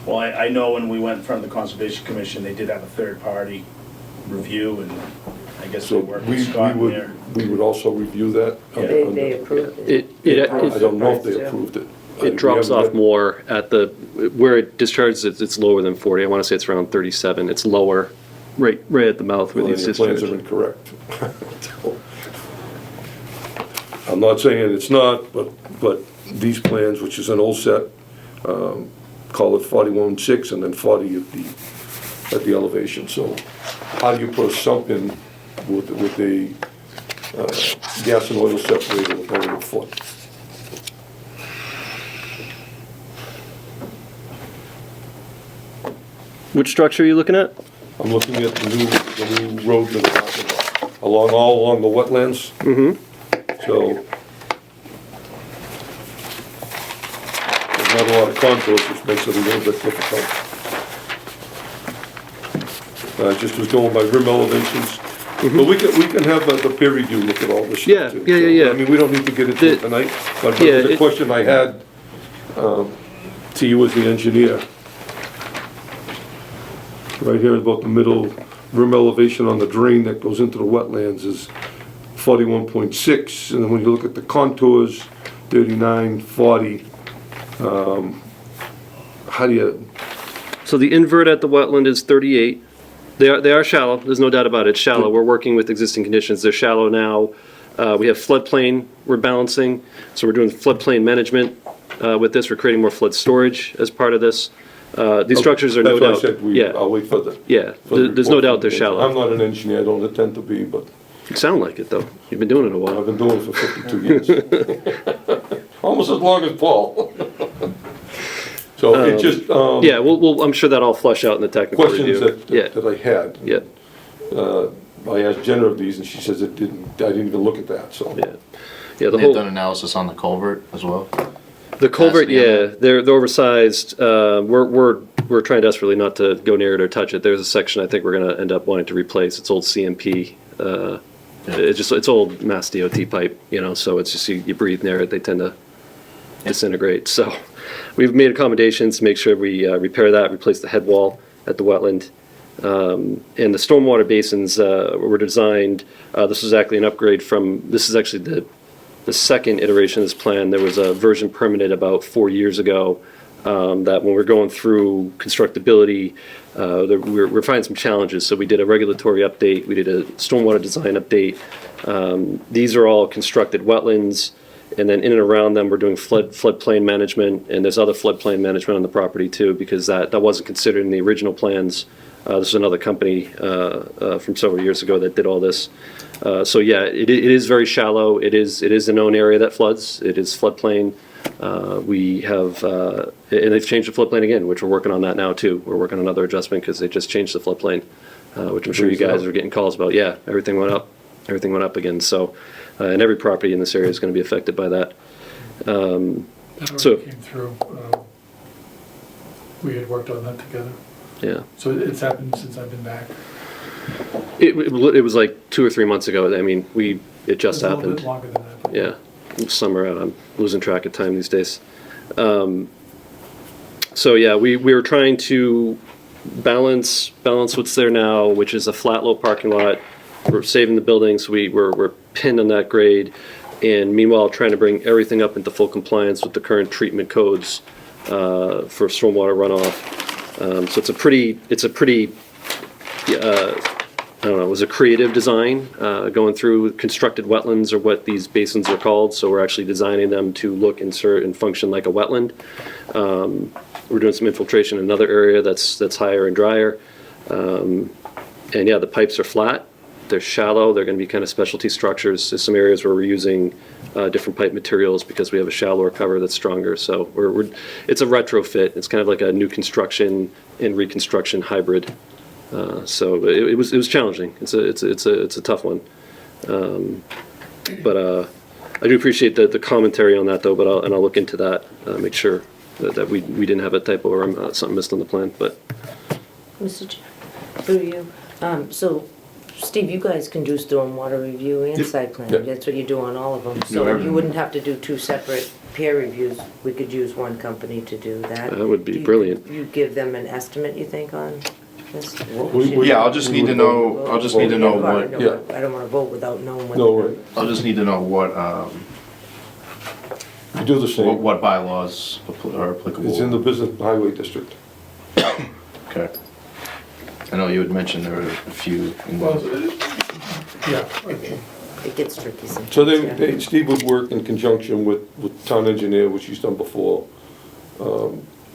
Well, I know when we went in front of the Conservation Commission, they did have a third-party review, and I guess So they worked with Scott in there. we would also review that? They approved it. I don't know if they approved it. It drops off more at where it discharges, it's lower than 40. I want to say it's around 37. It's lower, right at the mouth where Well, these your plans discharge. are incorrect. I'm not saying it's not, but these plans, which is an old set, call it 41.6 and then 40 at the elevation. So how do you put a sump in with a gas and oil separator with only a foot? Which structure are you looking at? I'm looking at the new road that we're talking about, all along the wetlands. Mm-hmm. So there's not a lot of contours, which makes it a little bit difficult. I just was going by rim elevations. But we can have the peer review look at all this Yeah, stuff too. yeah. So, I mean, we don't need to get into it tonight, but Yeah, the question I had to you as the engineer. Right here about the middle rim elevation on the drain that goes into the wetlands is 41.6, and then when you look at the contours, 39, 40. How do you, So the invert at the wetland is 38. They are shallow, there's no doubt about it, it's shallow. We're working with existing conditions, they're shallow now. We have floodplain we're balancing, so we're doing floodplain management with this. We're creating more flood storage as part of this. These structures are no doubt. That's why I said Yeah, I'll wait for the. yeah, for the there's no report doubt from they're the- shallow. I'm not an engineer, I don't intend to be, but You sound like it, though. You've been doing it a while. I've been doing it for 52 years. Almost as long as Paul. So it just, Yeah, I'm sure that'll flush out in the technical questions review. that I had. Yeah, I asked Jenna of these and she says I didn't even look at that, so. yeah. Yeah, the They've whole, done analysis on the culvert as well. the culvert, capacity on yeah, they're oversized. We're we're trying desperately not to go near it or touch it. There's a section I think we're gonna end up wanting to replace. It's old CMP. It's old Mass DOT pipe, you know, so it's just, you breathe near it, they tend to disintegrate. So we've made accommodations to make sure we repair that, replace the head wall at the wetland. And the stormwater basins were designed, this was actually an upgrade from, this is actually the second iteration of this plan. There was a version permitted about 4 years ago that when we're going through constructability, we're finding some challenges. So we did a regulatory update, we did a stormwater design update. These are all constructed wetlands, and then in and around them, we're doing floodplain management, and there's other floodplain management on the property too, because that wasn't considered in the original plans. This is another company from several years ago that did all this. So yeah, it is very shallow. It is a known area that floods. It is floodplain. We have, and they've changed the floodplain again, which we're working on that now too. We're working on another adjustment because they just changed the floodplain, which I'm sure you guys are getting calls about. Yeah, everything went up. Everything went up again. So, and every property in this area is going to be affected by that. So came through. We had worked on that together. Yeah. So it's happened since I've been back. It was like 2 or 3 months ago. I mean, it just happened. A little bit longer than that. Yeah, summer. I'm losing track of time these days. So yeah, we were trying to balance what's there now, which is a flat, low parking lot. We're saving the buildings. We're pinned on that grade, and meanwhile trying to bring everything up into full compliance with the current treatment codes for stormwater runoff. So it's a pretty I don't know, it was a creative design, going through constructed wetlands are what these basins are called. So we're actually designing them to look, insert, and function like a wetland. We're doing some infiltration in another area that's higher and drier. And yeah, the pipes are flat. They're shallow. They're going to be kind of specialty structures. There's some areas where we're using different pipe materials because we have a shallower cover that's stronger. So it's a retrofit. It's kind of like a new construction and reconstruction hybrid. So it was challenging. It's a tough one. But I do appreciate the commentary on that though. But I'll look into that. Make sure that we didn't have a typo or something missed on the plan. But Mr. Chair, through you. So, Steve, you guys can do stormwater review and site plan. Yep. That's what you do on all of them. So you wouldn't have to do 2 separate peer reviews. We could use one company to do that. that would be brilliant. You give them an estimate, you think, on this? Yeah, I'll just need to know what, Yeah. I don't want to vote without knowing what. No, right. I'll just need to know what, You do the same. what bylaws are applicable. It's in the business highway district. Okay. I know you had mentioned there were a few. Well, yeah, okay. It gets tricky sometimes. So yeah. Steve would work in conjunction with town engineer, which he's done before.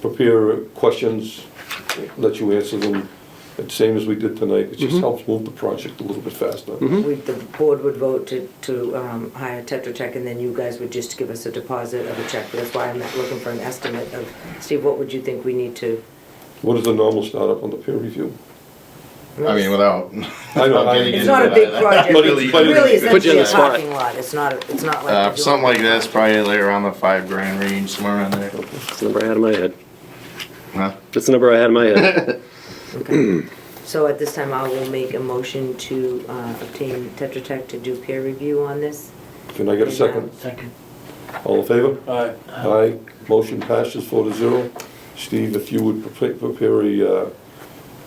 Prepare questions, let you answer them, the same as we did tonight. It just helps move the project a little bit faster. The board would vote to hire Tetra Tech, and then you guys would just give us a deposit of a check. That's why I'm looking for an estimate of, Steve, what would you think we need to? What is the normal startup on the peer review? I mean, without. I know, It's not a big project, But it's but really Put you essentially on the a spot. parking lot, it's not like. Something like this, probably like around the $5,000 range, somewhere around there. That's the number I had in my head. Huh? That's the number I had in my head. Okay. So at this time, I will make a motion to obtain Tetra Tech to do peer review on this. Can I get a second? Second. All in favor? Aye. Aye. Motion passes 4-0. Steve, if you would prepare a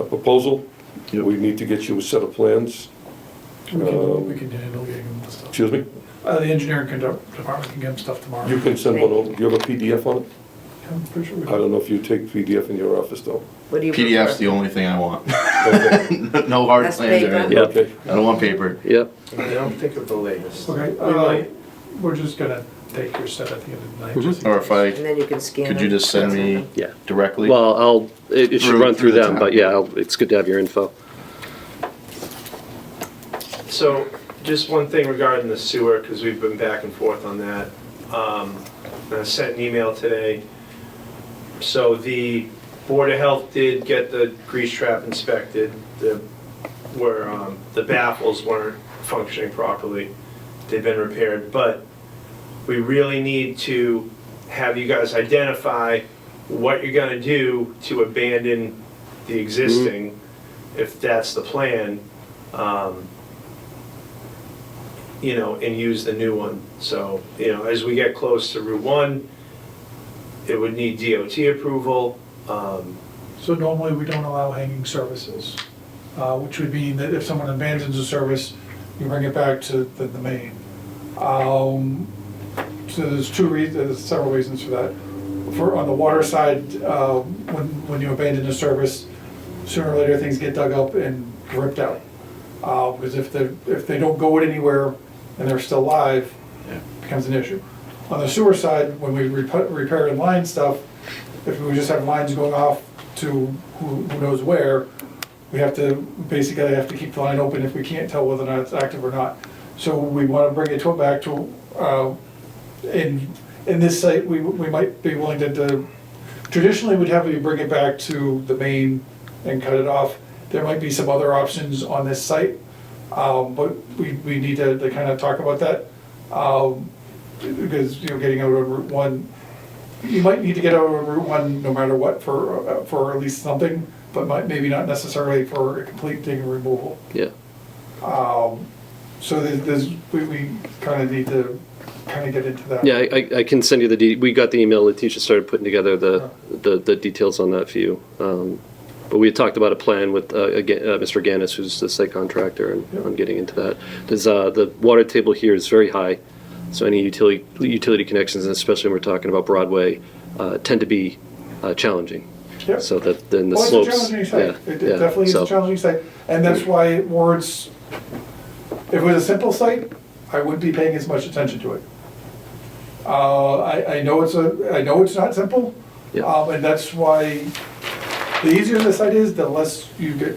proposal, we need to get you a set of plans. We can handle getting them the stuff. Excuse me? The engineering department can get them stuff tomorrow. You can send one over. Do you have a PDF on it? I'm pretty sure we I don't know if you take PDF in your office though. What do you PDF's prefer? the only thing I want. Okay. No hard That's plans or paper? anything. Okay. I don't want paper. Yep. I don't think of the latest. Okay, we're just gonna take your set at the end of the night. just in Or if case. I, And then you can scan could you them. just send me Yeah. directly? Well, it should Through- run through through the them, town. but yeah, it's good to have your info. So, just one thing regarding the sewer, because we've been back and forth on that. I sent an email today. So the Board of Health did get the grease trap inspected, the baffles weren't functioning properly. They've been repaired, but we really need to have you guys identify what you're gonna do to abandon the existing, if that's the plan, you know, and use the new one. So, you know, as we get close to Route 1, it would need DOT approval. So normally we don't allow hanging services, which would mean that if someone abandons a service, you bring it back to the main. So there's there's several reasons for that. On the water side, when you abandon a service, sooner or later things get dug up and ripped out. Because if they don't go anywhere and they're still live, it becomes an issue. On the sewer side, when we repair and line stuff, if we just have lines going off to who knows where, we basically have to keep the line open if we can't tell whether or not it's active or not. So we want to bring it back to, in this site, we might be willing to, traditionally we'd have you bring it back to the main and cut it off. There might be some other options on this site, but we need to kind of talk about that. Because, you know, getting out on Route 1, you might need to get out on Route 1 no matter what for at least something, but maybe not necessarily for a complete dig and removal. Yeah. So we kind of need to kind of get into that. Yeah, I can send you we got the email, Letitia started putting together the details on that for you. But we had talked about a plan with Mr. Gannis, who's the site contractor, and on getting into that. There's the water table here is very high, so any utility connections, and especially when we're talking about Broadway, tend to be challenging. Yep. So that then the Well, slopes. it's a challenging site. Yeah, It yeah, definitely is so- a challenging site, and that's why it warrants, if it was a simple site, I wouldn't be paying as much attention to it. I know it's not simple, Yeah. and that's why the easier the site is, the less you get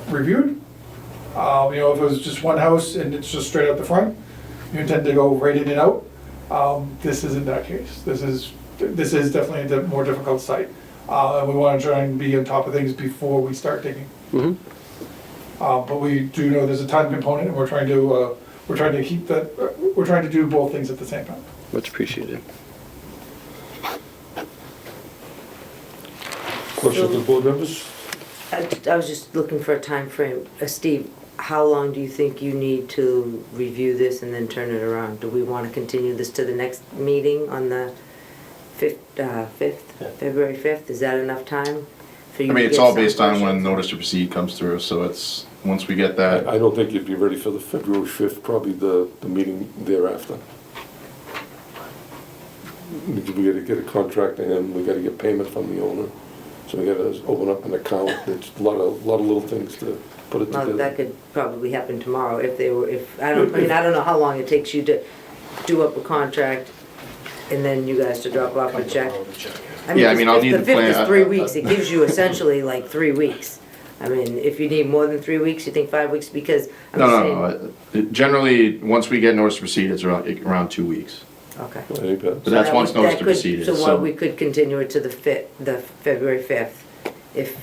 reviewed. You know, if it was just one house and it's just straight out the front, you tend to go right in and out. This isn't that case. This is definitely a more difficult site. And we want to try and be on top of things before we start digging. Mhm. But we do know there's a time component, and we're trying to keep that. We're trying to do both things at the same time. Much appreciated. Questions of the board members? I was just looking for a time frame. Steve, how long do you think you need to review this and then turn it around? Do we want to continue this to the next meeting on the 5th, February 5th? Is that enough time for you I to mean, it's get all some based on when questions? notice to proceed comes through, so it's, once we get that, I don't think you'd be ready for the February 5th, probably the meeting thereafter. We gotta get a contract to him, we gotta get payment from the owner, so we gotta open up an account, it's a lot of little things to put it Well, together. that could probably happen tomorrow I don't know how long it takes you to do up a contract and then you guys to drop off a check. Yeah, I mean, I'll need the the 5th plan. is 3 weeks, it gives you essentially like 3 weeks. I mean, if you need more than 3 weeks, you think 5 weeks, because I'm saying. no. Generally, once we get notice to proceed, it's around 2 weeks. Okay. But that's So once that notice to could- proceed is, So so. we could continue it to the February 5th, if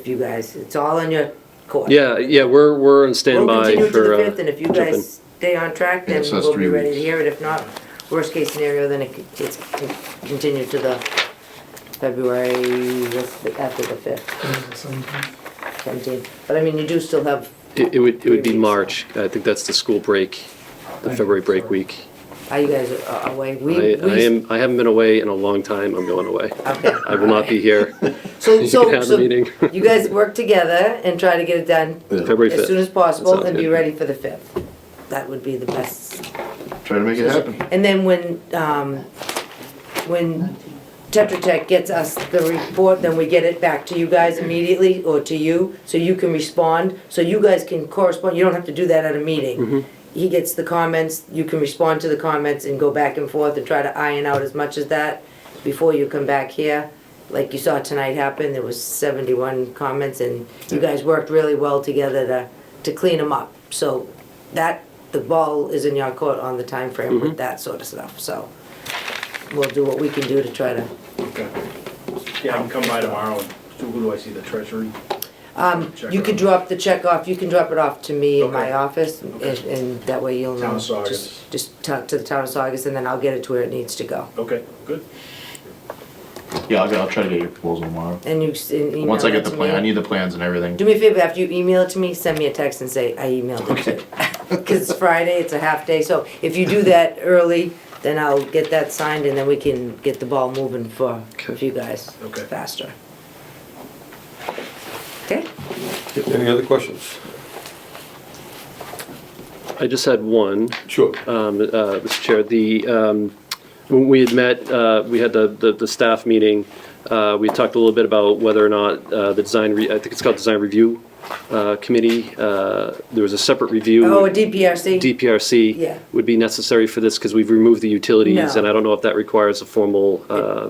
you guys, it's all on your court. Yeah, we're on We'll standby continue it to for the 5th, and if you jumping. guys stay on track, then Yeah, so that's we'll be 3 ready to weeks. hear it. If not, worst case scenario, then it's continued to the February, after the 5th, 17th. But I mean, you do still have, It would be weeks. March. I think that's the school break, the February break week. are you guys away? I haven't been away in a long time. I'm going away. Okay. I will not be here. So, You can have the meeting. you guys work together and try to get it done February 5th. as soon as possible That sounds and be good. ready for the 5th. That would be the best. Try to make it happen. And then when Tetra Tech gets us the report, then we get it back to you guys immediately, or to you, so you can respond, so you guys can correspond, you don't have to do that at a meeting. He gets the comments, you can respond to the comments and go back and forth and try to iron out as much as that before you come back here. Like you saw tonight happen, there was 71 comments, and you guys worked really well together to clean them up. So that, the ball is in your court on the time frame with that sort of stuff, so we'll do what we can do to try to. Okay. Yeah, I can come by tomorrow and, who do I see, the treasury? You could drop the check off, you can drop it off to me in my Okay. office, Okay. and that way you'll know. Town of Saugus. Just talk to the town of Saugus, and then I'll get it to where it needs to go. Okay, good. Yeah, I'll try to get your proposal tomorrow. And you email Once I it get the to plan, I me. need the plans and everything. Do me a favor, after you email it to me, send me a text and say, I emailed it to you. Because it's Friday, it's a half day, so if you do that early, then I'll get that signed and then we can get the ball moving for you guys Okay. faster. Okay? Any other questions? I just had one. Sure. Mr. Chair, when we had met, we had the staff meeting, we talked a little bit about whether or not the design, I think it's called Design Review Committee, there was a separate review. Oh, a DPRC? DPRC Yeah. would be necessary for this because we've removed the utilities, No. and I don't know if that requires a formal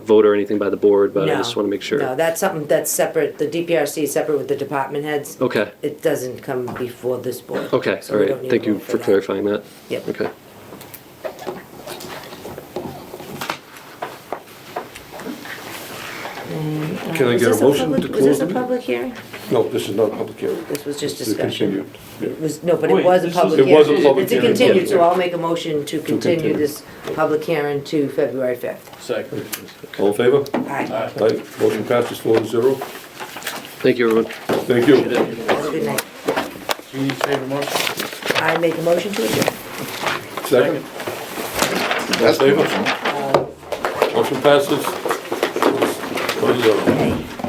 vote or anything by the board, but I No. just want to make sure. No, that's something that's separate, the DPRC is separate with the department heads. Okay, It doesn't come before this board. okay, So all we don't right, need thank to you vote for that. clarifying that. Yep. Okay. Can I Was get a this motion public- to Was close this the a meeting? public hearing? No, this is not a public hearing. This was just This is discussion. continued. Yeah. It was, no, but it Wait, was a this public is- hearing. It was a public It's a hearing, continued, so yeah. I'll make a motion to continue continue. this public hearing to February 5th. Second. All in favor? Aye. Aye. Motion passes 4-0. Thank you, everyone. Thank you. Good night. Do you need to save a motion? I make a motion to adjourn. Second. That's Favor? Motion passes 4-0. Okay.